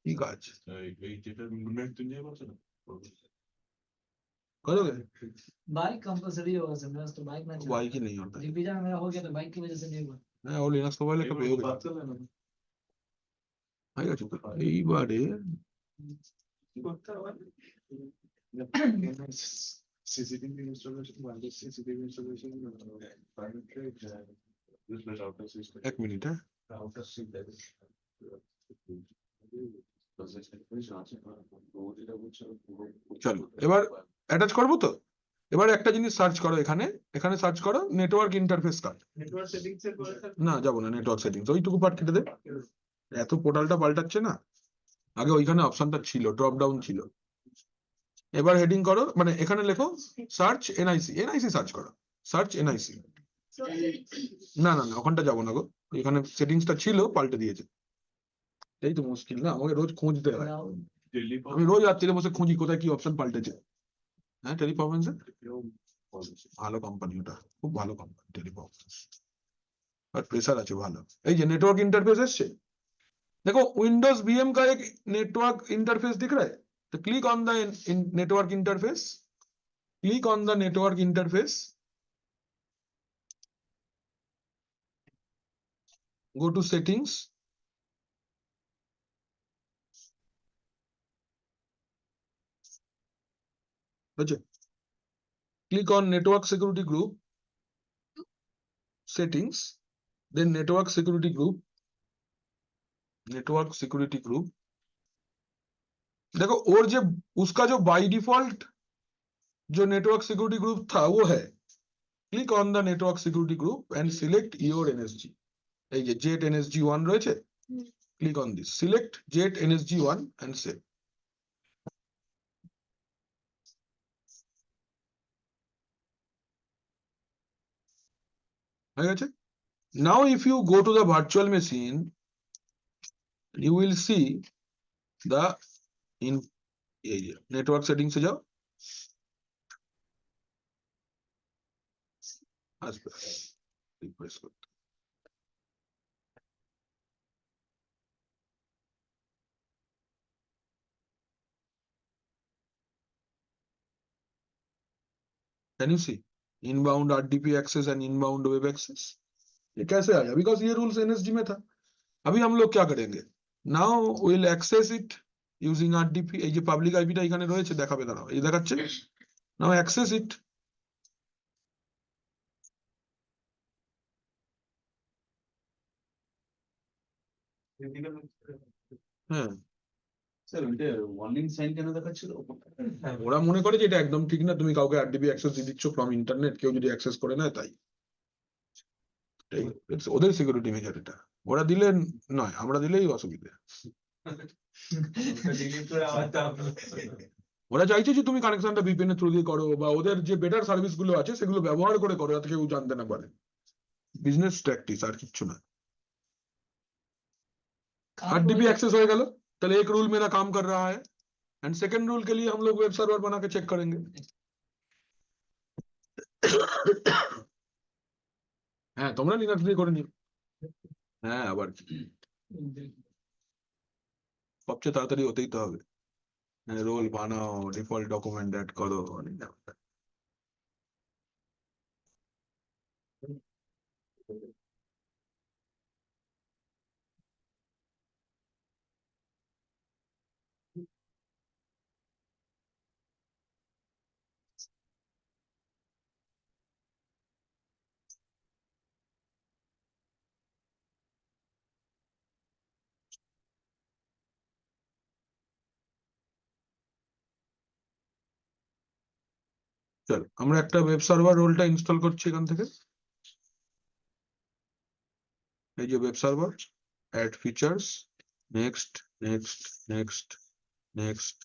কি কাজ এই যেটা মুভমেন্ট তুমি বলছো না, करोगे? बाइक कंपलसरी होगा सर, मेरा तो बाइक ना बाइक ही नहीं होता है, रिवीजन मेरा हो गया तो बाइक की वजह से नहीं हुआ। হ্যাঁ ও লিনাক্স মোবাইলে একটা পেয়ে গেছে, হয়ে গেছে তো। এইবারে CCTV installation, wireless CCTV installation, Refresh outer system. এক মিনিট, হ্যাঁ Outer system. চলো এবার অ্যাটাচ করবো তো। এবার একটা জিনিস সার্চ করো, এখানে এখানে সার্চ করো network interface card. Network settings এর পরে স্যার না যাবো না, নেটওয়ার্ক সেটিংস ওইটুকু পার্ট কেটে দে, এত পোর্টালটা পাল্টাচ্ছে না, আগে ওইখানে অপশনটা ছিল, ড্রপ ডাউন ছিল। এবার হেডিং করো, মানে এখানে লেখো সার্চ এনআইসি, এনআইসি সার্চ করো, সার্চ এনআইসি। না না না ওখানটা যাবো না গো, এখানে সেটিংসটা ছিল পাল্টে দিয়েছে। এই তো মুশকিল না, আমাকে রোজ খুঁজতে হয়, আমি রোজ রাত্রিরে বসে খুঁজি কোথায় কি অপশন পাল্টেছে। হ্যাঁ টেলিপারফরমেন্স ভালো কোম্পানি, ওটা খুব ভালো কোম্পানি টেলিপারফরমেন্স, আর প্রেসার আছে ভালো। এই যে नेटवर्क इंटरफेस এসছে, देखो विंडोज वीएम का एक नेटवर्क इंटरफेस दिख रहा है, तो click on the network interface, click on the network interface, go to settings, अच्छा click on network security group, settings, then network security group, network security group। देखो और जो उसका जो बाय डिफॉल्ट जो नेटवर्क सिक्योरिटी ग्रुप था वो है, click on the network security group and select your NSG. এই যে জেট এনএসজি 1 রয়েছে, click on this, select Z NSG 1 and save. হয়ে গেছে। Now if you go to the virtual machine, you will see the in এই যে network settings এ যাও, আসবে রিফ্রেশ করতে। Can you see inbound RDP access and inbound web access, ये कैसे आया? बिकॉज ये रूल्स एनएसजी में था। अभी हम लोग क्या करेंगे, now will access it using RDP. এই যে পাবলিক আইপিটা এখানে রয়েছে, দেখাবে, দাঁড়াও এই দেখাচ্ছে, নাও অ্যাক্সেস ইট। হ্যাঁ স্যার ওইটা ওয়ার্নিং সাইন কেন দেখাচ্ছিল? ওরা মনে করে যে এটা একদম ঠিক না, তুমি কাউকে আরডিবি অ্যাক্সেস দিয়ে দিচ্ছ ফ্রম ইন্টারনেট, কেউ যদি অ্যাক্সেস করে নেয় তাই। It's ওদের সিকিউরিটি মেজার এটা, ওরা দিলে নয়, আমরা দিলেই অসুবিধা। ওরা চাইছে যে তুমি কানেকশনটা ভিপিএন এর থ্রু দিয়ে করো, বা ওদের যে বেটার সার্ভিস গুলো আছে সেগুলো ব্যবহার করে করো, যাতে কেউ জানতে না পারে। বিজনেস প্র্যাকটিস আর কিচ্ছু না। आरडीपी एक्सेस हो गया, चलो एक रूल मेरा काम कर रहा है, एंड सेकंड रूल के लिए हम लोग वेब सर्वर बना के चेक करेंगे। হ্যাঁ তোমরা লিনাক্স দিয়ে করে নিও। হ্যাঁ আবার কি, সবচেয়ে তাড়াতাড়ি হতেই তো হবে, রোল বানাও, ডিফল্ট ডকুমেন্ট অ্যাড করো, অনেক ব্যাপার। চলো আমরা একটা ওয়েব সার্ভার রোলটা ইনস্টল করছি এখান থেকে। এই যে web server, add features, next next next next.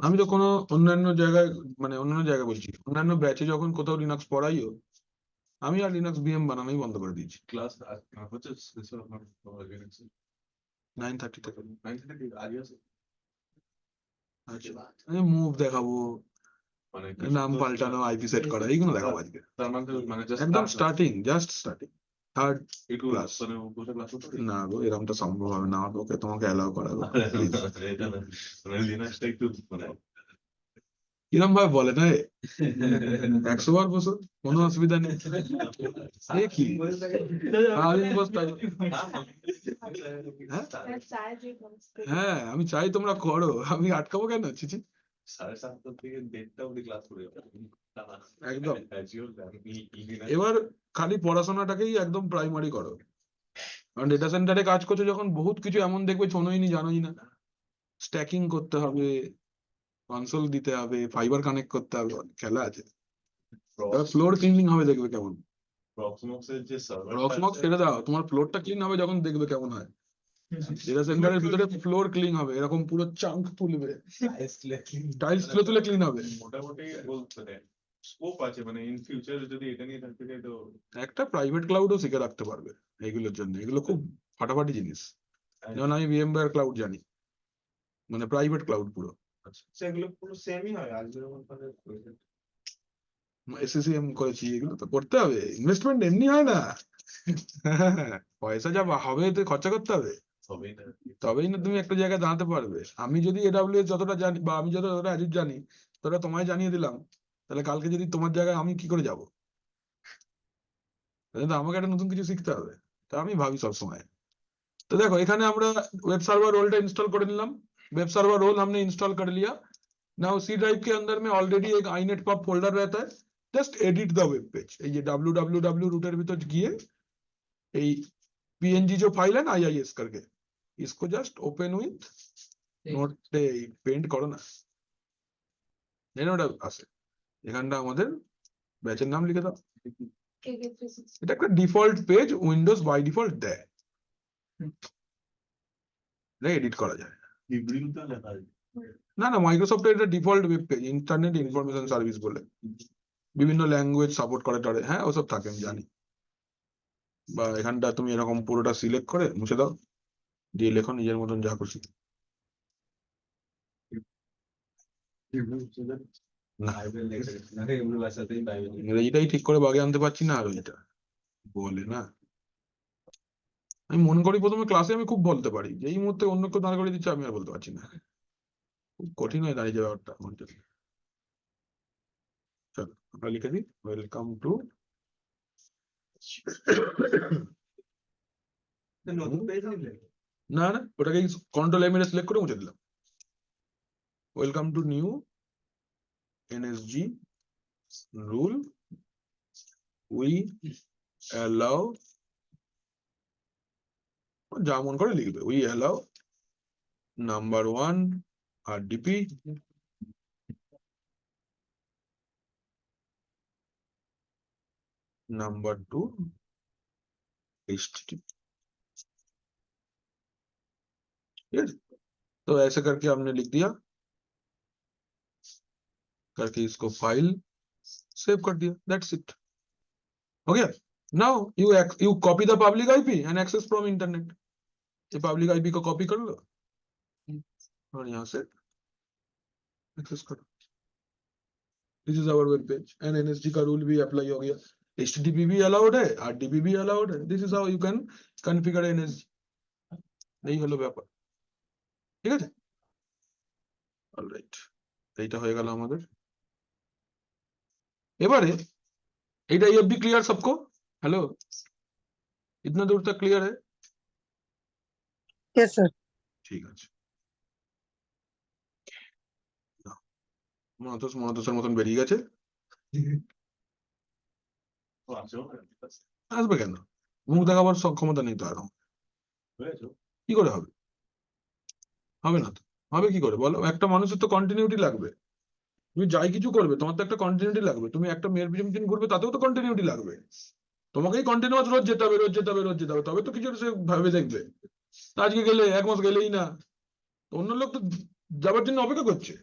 আমি তো কোনো অন্যান্য জায়গায়, মানে অন্যান্য জায়গায় বলছি, অন্যান্য ব্যাচে যখন কোথাও লিনাক্স পড়াইও, আমি আর লিনাক্স ভিএম বানানোই বন্ধ করে দিয়েছি। ক্লাস হচ্ছে 9:30 থেকে। 9:30 আগে আছে আচ্ছা মুভ দেখাবো, মানে নাম পাল্টানো, আইপি সেট করা, এইগুলো দেখাবো আজকে। তার মানে just একদম start starting, just starting, third একটু ক্লাস। মানে বসে ক্লাস করতে না গো এরকমটা সম্ভব হবে না, ওকে তোমাকে অ্যালাউ করা গো, please। এটা না মানে লিনাক্সটা একটু মানে কিরম ভাবে বলে না, 100 বার বসো, কোনো অসুবিধা নেই। এ কি সারাদিন বসতে হয়। হ্যাঁ? হ্যাঁ আমি চাই তোমরা করো, আমি আটকাবো কেন? চিচি 7:30 থেকে 1:30 অব্দি ক্লাস করে যাবে একদম। এবার এবার খালি পড়াশোনাটাকেই একদম প্রাইমারি করো, কারণ ডেটা সেন্টারে কাজ করছো যখন বহুত কিছু এমন দেখবে শোনোই নি জানোই না, স্ট্যাকিং করতে হবে, কনসোল দিতে হবে, ফাইবার কানেক্ট করতে হবে, অনেক খেলা আছে। ফ্লোর ক্লিনিং হবে দেখবে কেমন। প্রক্সমক্সের যে সার্ভার রক্সমক্স ছেড়ে দাও, তোমার ফ্লোরটা ক্লিন হবে যখন দেখবে কেমন হয়। ডেটা সেন্টারের ভিতরে ফ্লোর ক্লিন হবে, এরকম পুরো চাঙ্ক তুলবে, টাইলস তুলে তুলে ক্লিন হবে। মোটামুটি বলতে স্কোপ আছে, মানে ইন ফিউচার যদি এটা নিয়ে থাকতে চাই তো একটা প্রাইভেট ক্লাউডও শিখে রাখতে পারবে এগুলোর জন্য, এগুলো খুব ফাটাফাটি জিনিস। যেমন আমি VMware ক্লাউড জানি, মানে প্রাইভেট ক্লাউড পুরো। সেগুলো পুরো সেমই হয় আজকে SCCM করেছি, এগুলো তো করতে হবে, ইনভেস্টমেন্ট এমনি হয় না। পয়সা যা হবে তো খরচা করতে হবে, সবই না। তবেই না তুমি একটা জায়গায় দাঁড়াতে পারবে। আমি যদি AWS যতটা জানি, বা আমি যতটা Azure জানি, ততটা তোমায় জানিয়ে দিলাম, তাহলে কালকে যদি তোমার জায়গায় আমি কি করে যাবো? তাহলে তো আমাকে একটা নতুন কিছু শিখতে হবে, তা আমি ভাবি সবসময়। तो देखो এখানে আমরা वेब सर्वर रोल इंस्टॉल कर নিলাম, वेब सर्वर रोल हमने इंस्टॉल कर लिया। नाउ C ड्राइव के अंदर में ऑलरेडी एक inet pub फोल्डर रहता है, just edit the web page. ये www रूटर ভিতর গিয়ে এই png जो फाइल है ना IIS करके, इसको just open with note paint করো না, ওটা আছে। এখানটা আমাদের ব্যাচের নাম লিখে দাও, এটা একটা default page windows by default দেয়, এডিট করা যায় হিব্রুতে লেখা আছে। না। না, মাইক্রোসফটের এটা default web page, internet information service বলে, বিভিন্ন ল্যাঙ্গুয়েজ সাপোর্ট করে টারে, হ্যাঁ ওসব থাকে আমি জানি। বা এখানটা তুমি এরকম পুরোটা সিলেক্ট করে মুছে দাও, দিয়ে লেখো নিজের মতন যা খুশি। না, ইংরেজিটাই ঠিক করে বাগে আনতে পারছি না, আর ওইটা বলে না। আমি মনে করি প্রথমে ক্লাসে আমি খুব বলতে পারি, যেই মুহূর্তে অন্য কেউ দাঁড় করে দিচ্ছে আমি আর বলতে পারছি না, খুব কঠিন হয়ে দাঁড়িয়ে যাবে ব্যাপারটা আমার জন্য। চলো আমরা লিখে দিই ওয়েলকাম টু নতুন পেজ নিলে না না, ওটাকে কন্ট্রোল M সিলেক্ট করে মুছে দিলাম। Welcome to new NSG rule, we allow, যা মন করে লিখবে, we allow number 1 RDP, number 2 HTTP। ठीक है, तो ऐसे करके हमने लिख दिया, करके इसको फाइल सेव कर दिया, that's it. Okay, now you copy the public IP and access from internet। ये पब्लिक IP को कॉपी कर लो और यहाँ से एक्सेस करो। This is our web page and NSG का रूल भी अप्लाई हो गया, HTTP भी अलाउड है, RDP भी अलाउड है। This is how you can configure NSG। नहीं হলো ব্যাপার, ঠিক আছে? অলরাইট, এইটা হয়ে গেল আমাদের। এবারে এইটা ये भी क्लियर सबको? हेलो, इतना दूर तक क्लियर है? Yes sir. ঠিক আছে, মনতোষের মতন বেরিয়ে গেছে। তো আছেও না, আসবে কেন, মুখ দেখাবার ক্ষমতা নেই তো আর, হয়েছে। কি করে হবে? হবে না তো, হবে কি করে বলো? একটা মানুষের তো কন্টিনিউটি লাগবে, তুমি যাই কিছু করবে তোমার তো একটা কন্টিনিউটি লাগবে। তুমি একটা মেয়ের পিছন পিছন ঘুরবে, তাতেও তো কন্টিনিউটি লাগবে। তোমাকেই কন্টিনিউয়াস রোজ যেতে হবে, রোজ যেতে হবে, রোজ যেতে হবে, তবে তো কিছু সে ভাবে দেখবে। আজকে গেলে 1 মাস গেলেই না, তো অন্য লোক তো যাবার জন্য অপেক্ষা করছে,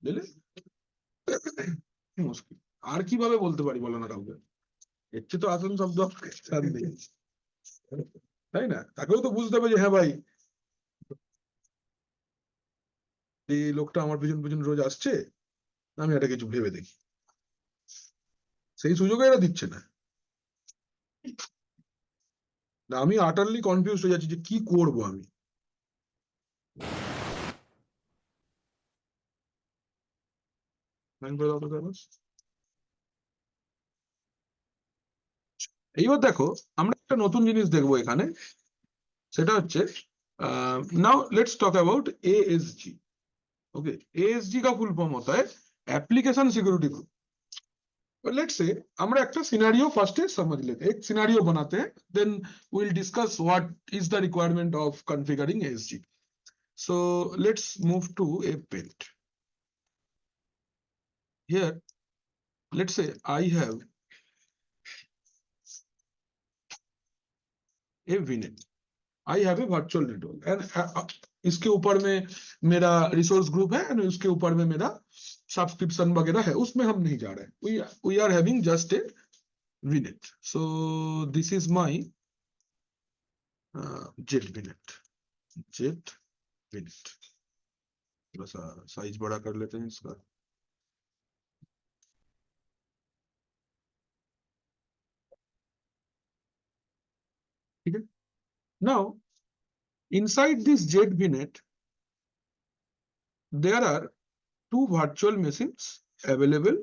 বুঝলে? কি মুশকিল, আর কিভাবে বলতে পারি বলো না কাউকে, এর চেয়ে তো আসল শব্দ আর নেই, তাই না? তাকেও তো বুঝতে হবে যে হ্যাঁ ভাই, এই লোকটা আমার পিছন পিছন রোজ আসছে, আমি এটা কিছু ভেবে দেখি, সেই সুযোগ এরা দিচ্ছে না। আমি আটারলি কনফিউজ হয়ে যাচ্ছি যে কি করব আমি। এইবার দেখো আমরা একটা নতুন জিনিস দেখবো এখানে, সেটা হচ্ছে now let's talk about ASG। Okay, ASG का फुल फॉर्म होता है application security group. Let's say আমরা একটা সিনারিও ফার্স্টে समझ लेते हैं, एक सिनारियो बनाते हैं, then we will discuss what is the requirement of configuring ASG. So let's move to a paint. Here let's say I have a VNet, I have a virtual network and इसके ऊपर में मेरा resource group है और उसके ऊपर में मेरा सब्सक्रिप्शन वगैरह है, उसमें हम नहीं जा रहे, we are having just a VNet. So this is my jet VNet. थोड़ा सा साइज बड़ा कर लेते हैं इसका। ठीक है, now inside this jet VNet there are two virtual machines available.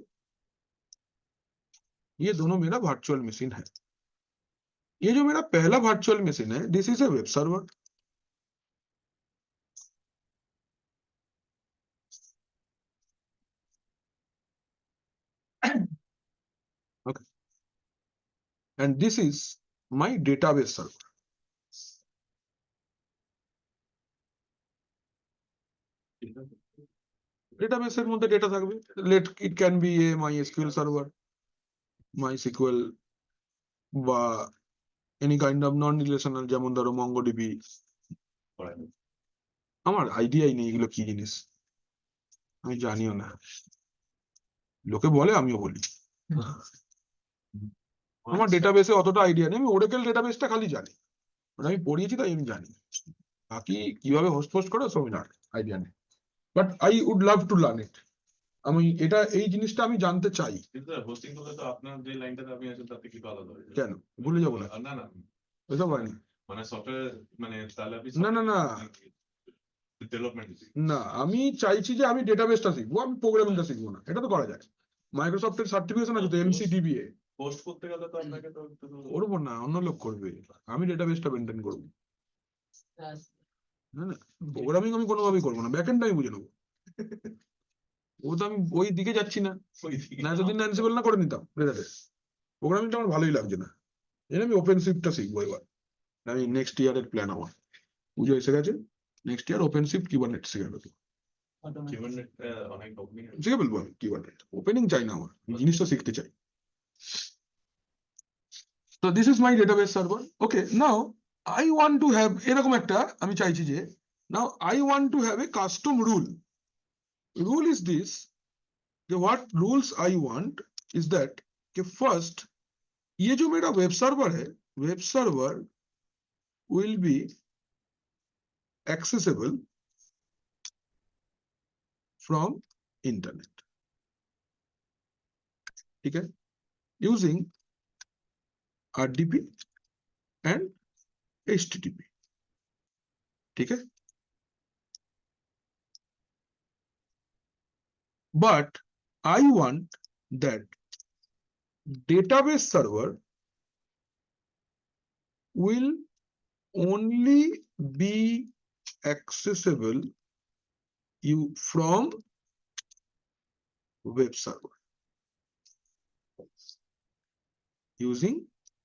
ये दोनों मेरा वर्चुअल मशीन है। ये जो मेरा पहला वर्चुअल मशीन है, this is a web server. Okay, and this is my database server. ডেটাবেসের মধ্যে ডেটা থাকবে, it can B A MySQL server, MySQL বা any kind of non relational, যেমন ধরো MongoDB। আমার আইডিয়াই নেই এগুলো কি জিনিস, আমি জানিও না, লোকে বলে আমিও বলি। আমার ডেটাবেসে অতটা আইডিয়া নেই, আমি ওরাকেল ডেটাবেসটা খালি জানি, ওটা আমি পড়িয়েছি তাই আমি জানি, বাকি কিভাবে হোস্ট পোস্ট করে সব না আইডিয়া নেই, but I would love to learn it. আমি এটা এই জিনিসটা আমি জানতে চাই। কিন্তু হোস্টিং করলে তো আপনার যে লাইনটাতে আপনি আছেন তাতে কি আলাদা হয়ে যায়? কেন ভুলে যাবো না? না না, ওইসব হয়নি। মানে সফটওয়্যার মানে তাহলে আপনি না না না ডেভেলপমেন্ট না, আমি চাইছি যে আমি ডেটাবেসটা শিখবো, আমি প্রোগ্রামিংটা শিখবো না, এটা তো করা যায়। মাইক্রোসফটের সার্টিফিকেশন আছে তো, MCDBA। পোস্ট করতে গেলে তো আপনাকে তো করবো না, অন্য লোক করবে, আমি ডেটাবেসটা মেনটেন করবো। না না, প্রোগ্রামিং আমি কোনোভাবেই করবো না, ব্যাকএন্ড আমি বুঝে নেবো। ও তো আমি ওই দিকে যাচ্ছি না, না এতদিন অ্যানসিবল না করে নিতাম ডেটাবেস। প্রোগ্রামিংটা আমার ভালোই লাগছে না, এর আমি ওপেন শিফটটা শিখবো এবার। আমি নেক্সট ইয়ারের প্ল্যান, আমার পুজো এসে গেছে, নেক্সট ইয়ার ওপেন শিফট কিবারনেট শিখে ফেলবো। অনেক কোম্পানি শিখে ফেলবো আমি কিবারনেট, ওপেনিং চাই না, আমার জিনিসটা শিখতে চাই। So this is my database server. Okay, now I want to have এরকম একটা আমি চাইছি যে now I want to have a custom rule. Rule is this, what rules I want is that first ये जो मेरा वेब सर्वर है, web server will be accessible from internet. ठीक है, using RDP and HTTP. ठीक है, but I want that database server will only be accessible from web server using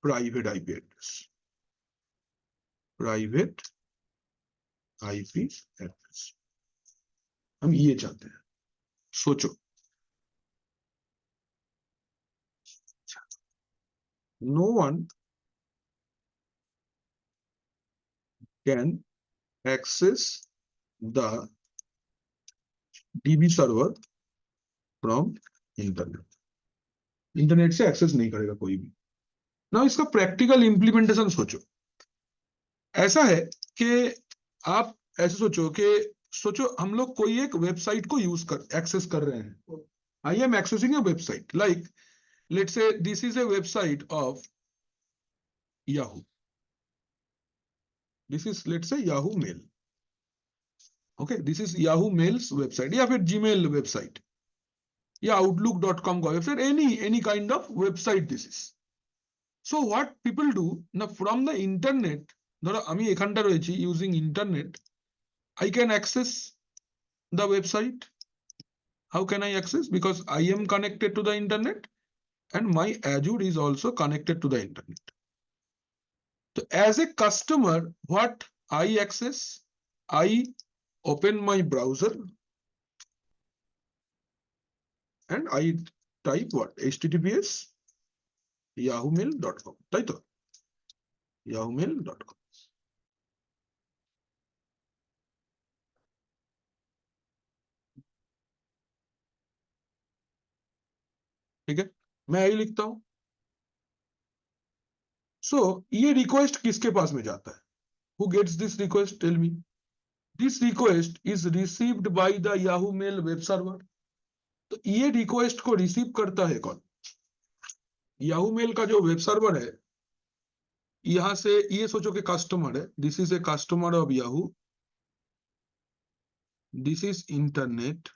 private IP address. Private IP address. हम ये चाहते हैं, सोचो। No one can access the DB server from internet. Internet से access नहीं करेगा कोई भी। ना इसका प्रैक्टिकल इंप्लीमेंटेशन सोचो। ऐसा है कि आप ऐसे सोचो हम लोग कोई एक वेबसाइट को एक्सेस कर रहे हैं। I am accessing A website, like let's say this is a website of Yahoo. This is let's say Yahoo Mail. Okay, this is Yahoo Mail's website, या फिर Gmail website, या Outlook.com का website, any kind of website this is. So what people do now from the internet, ধরো আমি এখানটা রয়েছি, using internet I can access the website. How can I access? Because I am connected to the internet and my Azure is also connected to the internet. So as a customer, what I access? I open my browser and I type what? HTTPS yahoomail.com. তাই তো? yahoomail.com. ठीक है, मैं यही लिखता हूं. So ये request किसके पास में जाता है? Who gets this request? Tell me. This request is received by the Yahoo Mail web server. तो ये रिक्वेस्ट को रिसीव करता है कौन? Yahoo Mail का जो वेब सर्वर है, यहां से ये सोचो कि कस्टमर है. This is a customer of Yahoo. This is internet.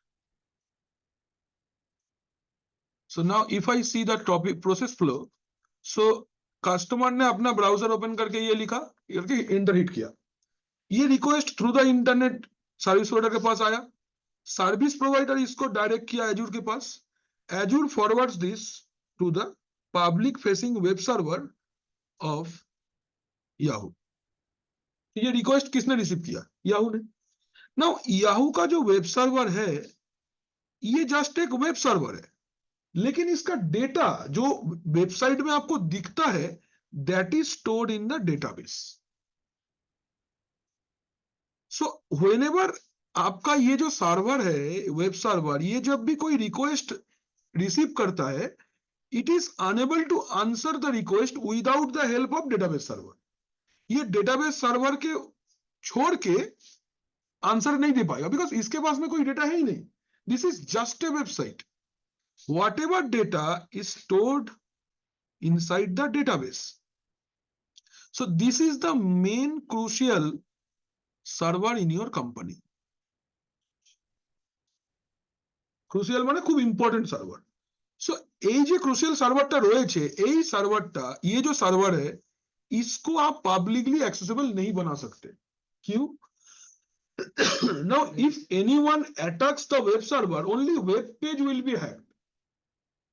So now if I see the topic process flow, so customer ने अपना ब्राउजर ओपन करके ये लिखा, करके इंटर हिट किया. ये request through the internet service provider के पास आया. सर्विस प्रोवाइडर इसको डायरेक्ट किया एजूर के पास. Azure forwards this to the public facing web server of Yahoo. ये रिक्वेस्ट किसने रिसीव किया? याहू ने. नाउ याहू का जो वेब सर्वर है, ये जस्ट एक वेब सर्वर है, लेकिन इसका डेटा जो वेबसाइट में आपको दिखता है, that is stored in the database. So whenever आपका ये जो सर्वर है, वेब सर्वर, ये जब भी कोई रिक्वेस्ट रिसीव करता है, it is unable to answer the request without the help of database server. ये डेटाबेस सर्वर के छोड़ के आंसर नहीं दे पाएगा, बिकॉज इसके पास में कोई डेटा है ही नहीं. This is just a website. Whatever data is stored inside the database. So this is the main crucial server in your company. Crucial মানে খুব ইম্পর্টেন্ট সার্ভার. সো এই যে ক্রুশিয়াল সার্ভারটা রয়েছে, এই সার্ভারটা, ये जो सर्वर है, इसको आप पब्लिकली एक्सेसिबल नहीं बना सकते. क्यों? Now if anyone attacks the web server, only web page will be hacked.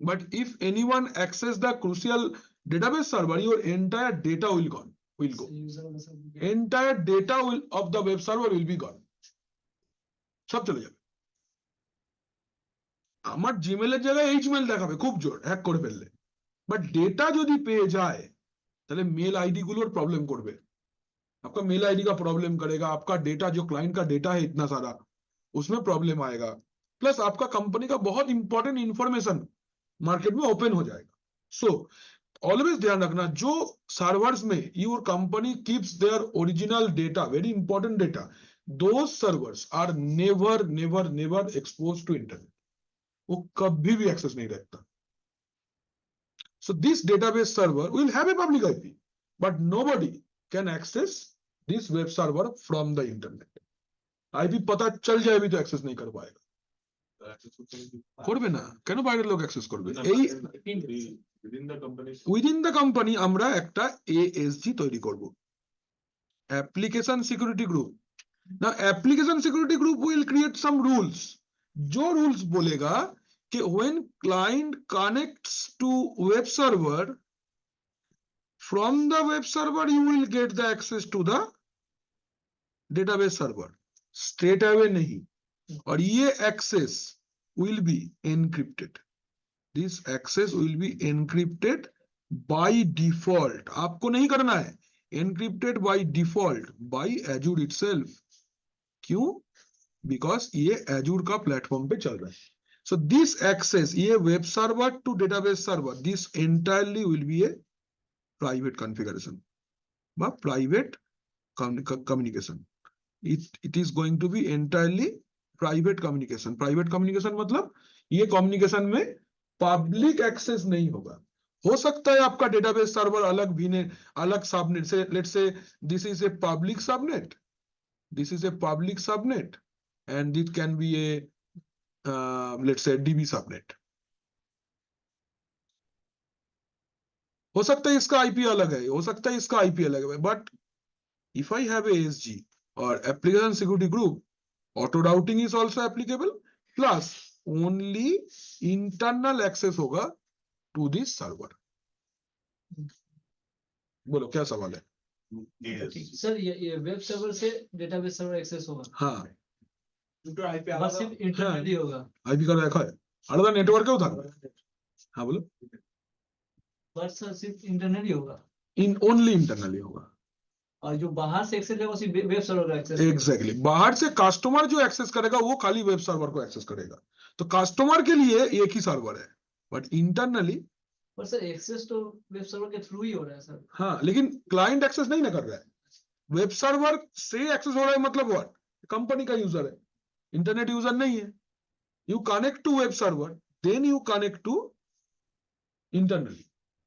But if anyone access the crucial database server, your entire data will go. Entire data of the web server will be gone. सब चले जाবে. আমার জিমেলের জায়গায় এইচমেল দেখাবে খুব জোর hack করে ফেললে, but data যদি পেয়ে যায়, তাহলে मेल आईडी गुलोर प्रॉब्लम करবে. आपका मेल आईडी का प्रॉब्लम करेगा, आपका डेटा जो क्लाइंट का डेटा है इतना सारा, उसमें प्रॉब्लम आएगा. प्लस आपका कंपनी का बहुत इंपॉर्टेंट इंफॉर्मेशन मार्केट में ओपन हो जाएगा. सो ऑलवेज ध्यान रखना, जो सर्वर्स में your company keeps their original data, very important data, those servers are never never never expose to internet. वो कभी भी एक्सेस नहीं रखता. So this database server will have a public IP, but nobody can access this web server from the internet. IP पता चल जाए भी तो एक्सेस नहीं कर पाएगा. করবে না কেন? বাইরের লোক অ্যাক্সেস করবে. এই উইদিন দ্য কোম্পানি আমরা একটা এএসজি তৈরি করব, অ্যাপ্লিকেশন সিকিউরিটি গ্রুপ. না, application security group will create some rules. जो रूल्स बोलेगा कि when client connects to web server, from the web server you will get the access to the database server. Straight away नहीं. और ये access will be encrypted. This access will be encrypted by default. आपको नहीं करना है, encrypted by default by Azure itself. क्यों? Because ये Azure का प्लेटफॉर्म पे चल रहा है. सो दिस एक्सेस, ये web server to database server, this entirely will be a private configuration बा private communication. it is going to be entirely private communication. Private communication मतलब ये कम्युनिकेशन में पब्लिक एक्सेस नहीं होगा. हो सकता है आपका डेटाबेस सर्वर अलग भी अलग सबनेट से, let's say this is a public subnet, this is a public subnet and it can be A let's say dB subnet. हो सकता है इसका आईपी अलग है, हो सकता है इसका आईपी अलग है, but if I have a SG और application security group, auto routing is also applicable, plus only internal access होगा टू दिस सर्वर। बोलो क्या सवाल है? Yes. सर ये वेब सर्वर से डेटाबेस सर्वर एक्सेस होगा, हाँ, দুটো আইপি बस আলাদা सिर्फ इंटरनेट ही होगा, আইপি কার্ড দেখা হয়, আলাদা নেটওয়ার্কেও থাকবে। হ্যাঁ বলো। बस सर सिर्फ इंटरनेट ही होगा, इन ओनली इंटरनली होगा। और जो बाहर से एक्सेस लेगा उसी वेब सर्वर का एक्सेस लेगा। एग्जैक्टली बाहर से कस्टमर जो एक्सेस करेगा वो खाली वेब सर्वर को एक्सेस करेगा, तो कस्टमर के लिए एक ही सर्वर है, बट इंटरनली पर सर एक्सेस तो वेब सर्वर के थ्रू ही हो रहा है सर। हाँ, लेकिन क्लाइंट एक्सेस नहीं ना कर रहा है, वेब सर्वर से एक्सेस हो रहा है, मतलब व्हाट, कंपनी का यूजर है, इंटरनेट यूजर नहीं है। You connect to web server, then you connect to internally,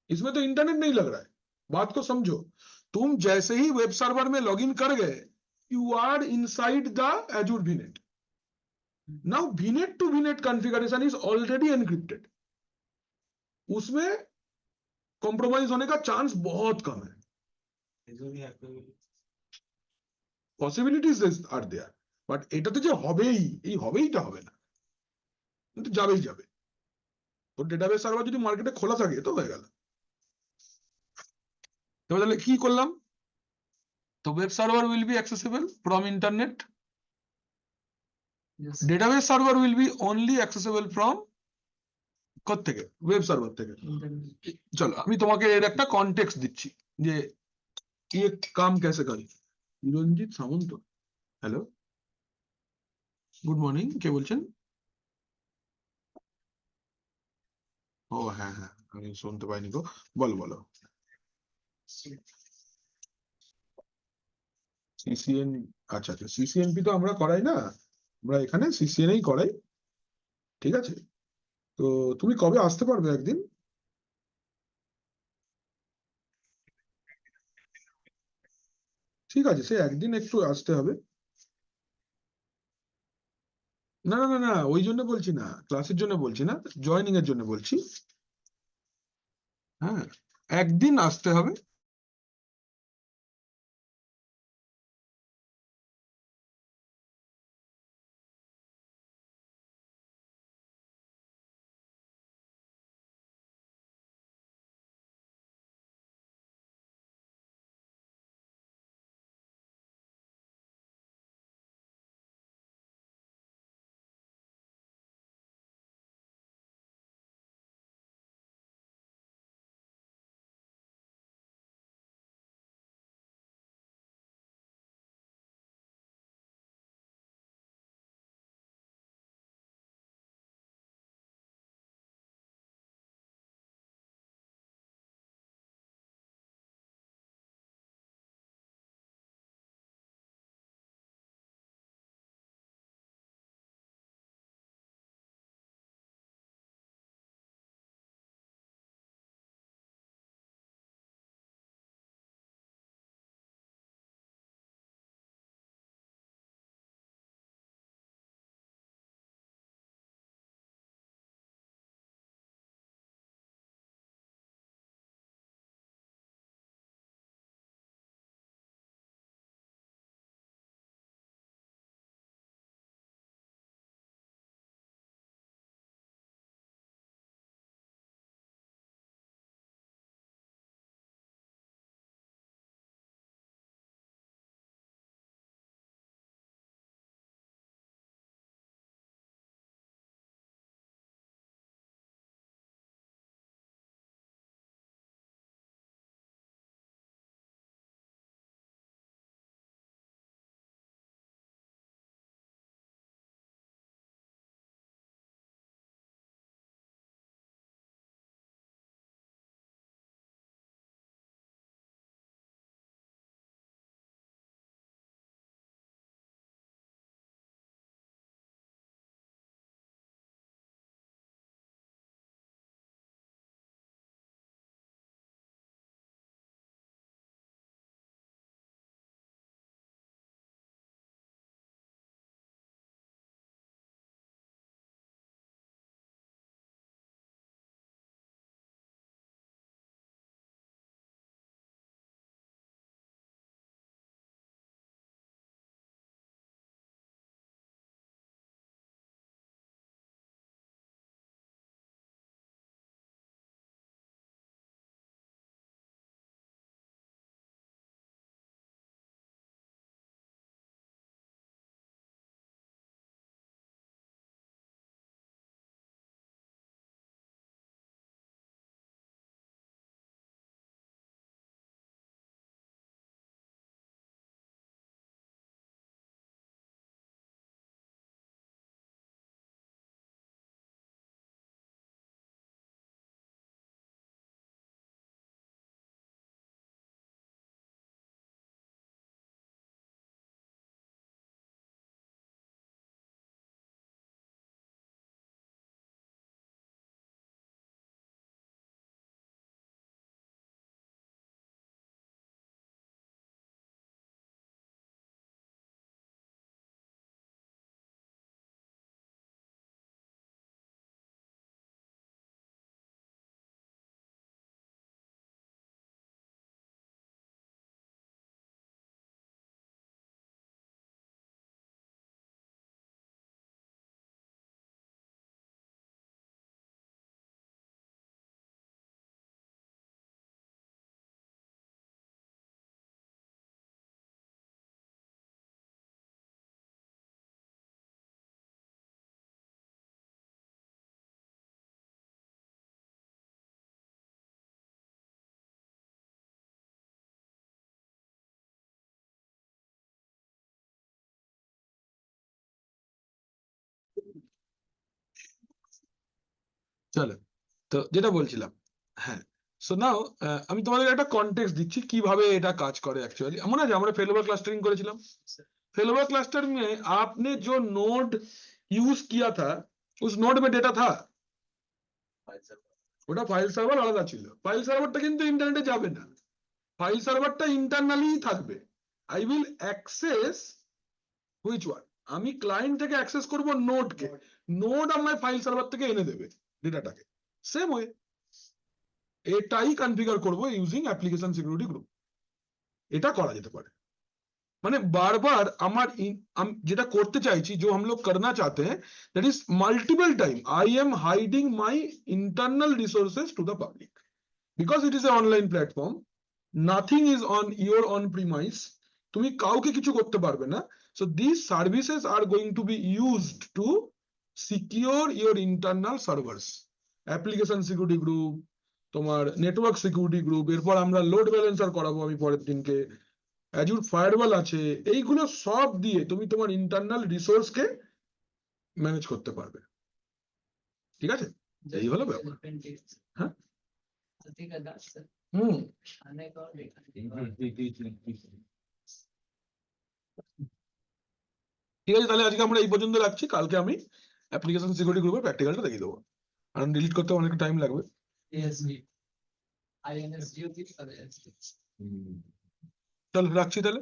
इसमें तो इंटरनेट नहीं लग रहा है। बात को समझो, तुम जैसे ही वेब सर्वर में लॉगिन कर गए, you are inside the Azure VNet। Now VNet to VNet configuration is already encrypted, उसमें कॉम्प्रोमाइज होने का चांस बहुत कम है। পসিবিলিটিস আর দেয়ার, বাট এটাতে যে হবেই, এই হবেইটা হবে না, কিন্তু যাবেই যাবে। তো ডেটাবেস সার্ভার যদি মার্কেটে খোলা থাকে তো হয়ে গেল। তবে তাহলে কি করলাম? তো web server will be accessible from internet, Yes. Database server will be only accessible from থেকে, ওয়েব সার্ভার থেকে। इंटरनेट। চলো আমি তোমাকে এর একটা কনটেক্সট দিচ্ছি যে ये काम कैसे करें। রঞ্জিত সামন্ত, হ্যালো, গুড মর্নিং, কে বলছেন? ও হ্যাঁ হ্যাঁ, আমি শুনতে পাইনি গো, বলো বলো। সিসিএন, আচ্ছা আচ্ছা, সিসিএনপি তো আমরা করাই না, আমরা এখানে সিসিএনই করাই, ঠিক আছে। তো তুমি কবে আসতে পারবে একদিন? ঠিক আছে, সে একদিন একটু আসতে হবে। না না না না, ওই জন্য বলছি না, ক্লাসের জন্য বলছি না, জয়েনিং এর জন্য বলছি। হ্যাঁ, একদিন আসতে হবে। চলো, তো যেটা বলছিলাম, হ্যাঁ, সো নাও আমি তোমাদের একটা কনটেক্সট দিচ্ছি কিভাবে এটা কাজ করে অ্যাকচুয়ালি। মনে আছে আমরা ফেলোভার ক্লাস্টারিং করেছিলাম? फेलोवर क्लस्टर में आपने जो नोड यूज किया था उस नोड में डेटा था, ওটা ফাইল সার্ভার আলাদা ছিল। ফাইল সার্ভারটা কিন্তু ইন্টারনেটে যাবে না, ফাইল সার্ভারটা ইন্টারনালি থাকবে। I will access which one, আমি ক্লায়েন্ট থেকে অ্যাক্সেস করব নোডকে, নোড আমার ফাইল সার্ভার থেকে এনে দেবে ডেটাটাকে। সেম ওয়ে এটাই কনফিগার করব ইউজিং অ্যাপ্লিকেশন সিকিউরিটি গ্রুপ। এটা করা যেতে পারে, মানে बार-बार আমার যেটা করতে চাইছি, जो हम लोग करना चाहते हैं, that is multiple time I am hiding my internal resources to the public because it is an online platform, nothing is on your on premise, তুমি কাউকে কিছু করতে পারবে না। So these services are going to be used to secure your internal servers, application security group, তোমার network security group, এরপর আমরা load balancer করাবো আমি পরের দিনকে, অ্যাজুর ফায়ারওয়াল আছে, এইগুলো সব দিয়ে তুমি তোমার ইন্টারনাল রিসোর্সকে ম্যানেজ করতে পারবে। ঠিক আছে, এই হলো ব্যাপার। হ্যাঁ হুম ঠিক আছে, তাহলে আজকে আমরা এই পর্যন্ত রাখছি। কালকে আমি অ্যাপ্লিকেশন সিকিউরিটি গ্রুপের প্র্যাকটিক্যালটা দেখিয়ে দেবো, কারণ ডিলিট করতে অনেক টাইম লাগবে। চল রাখছি তাহলে।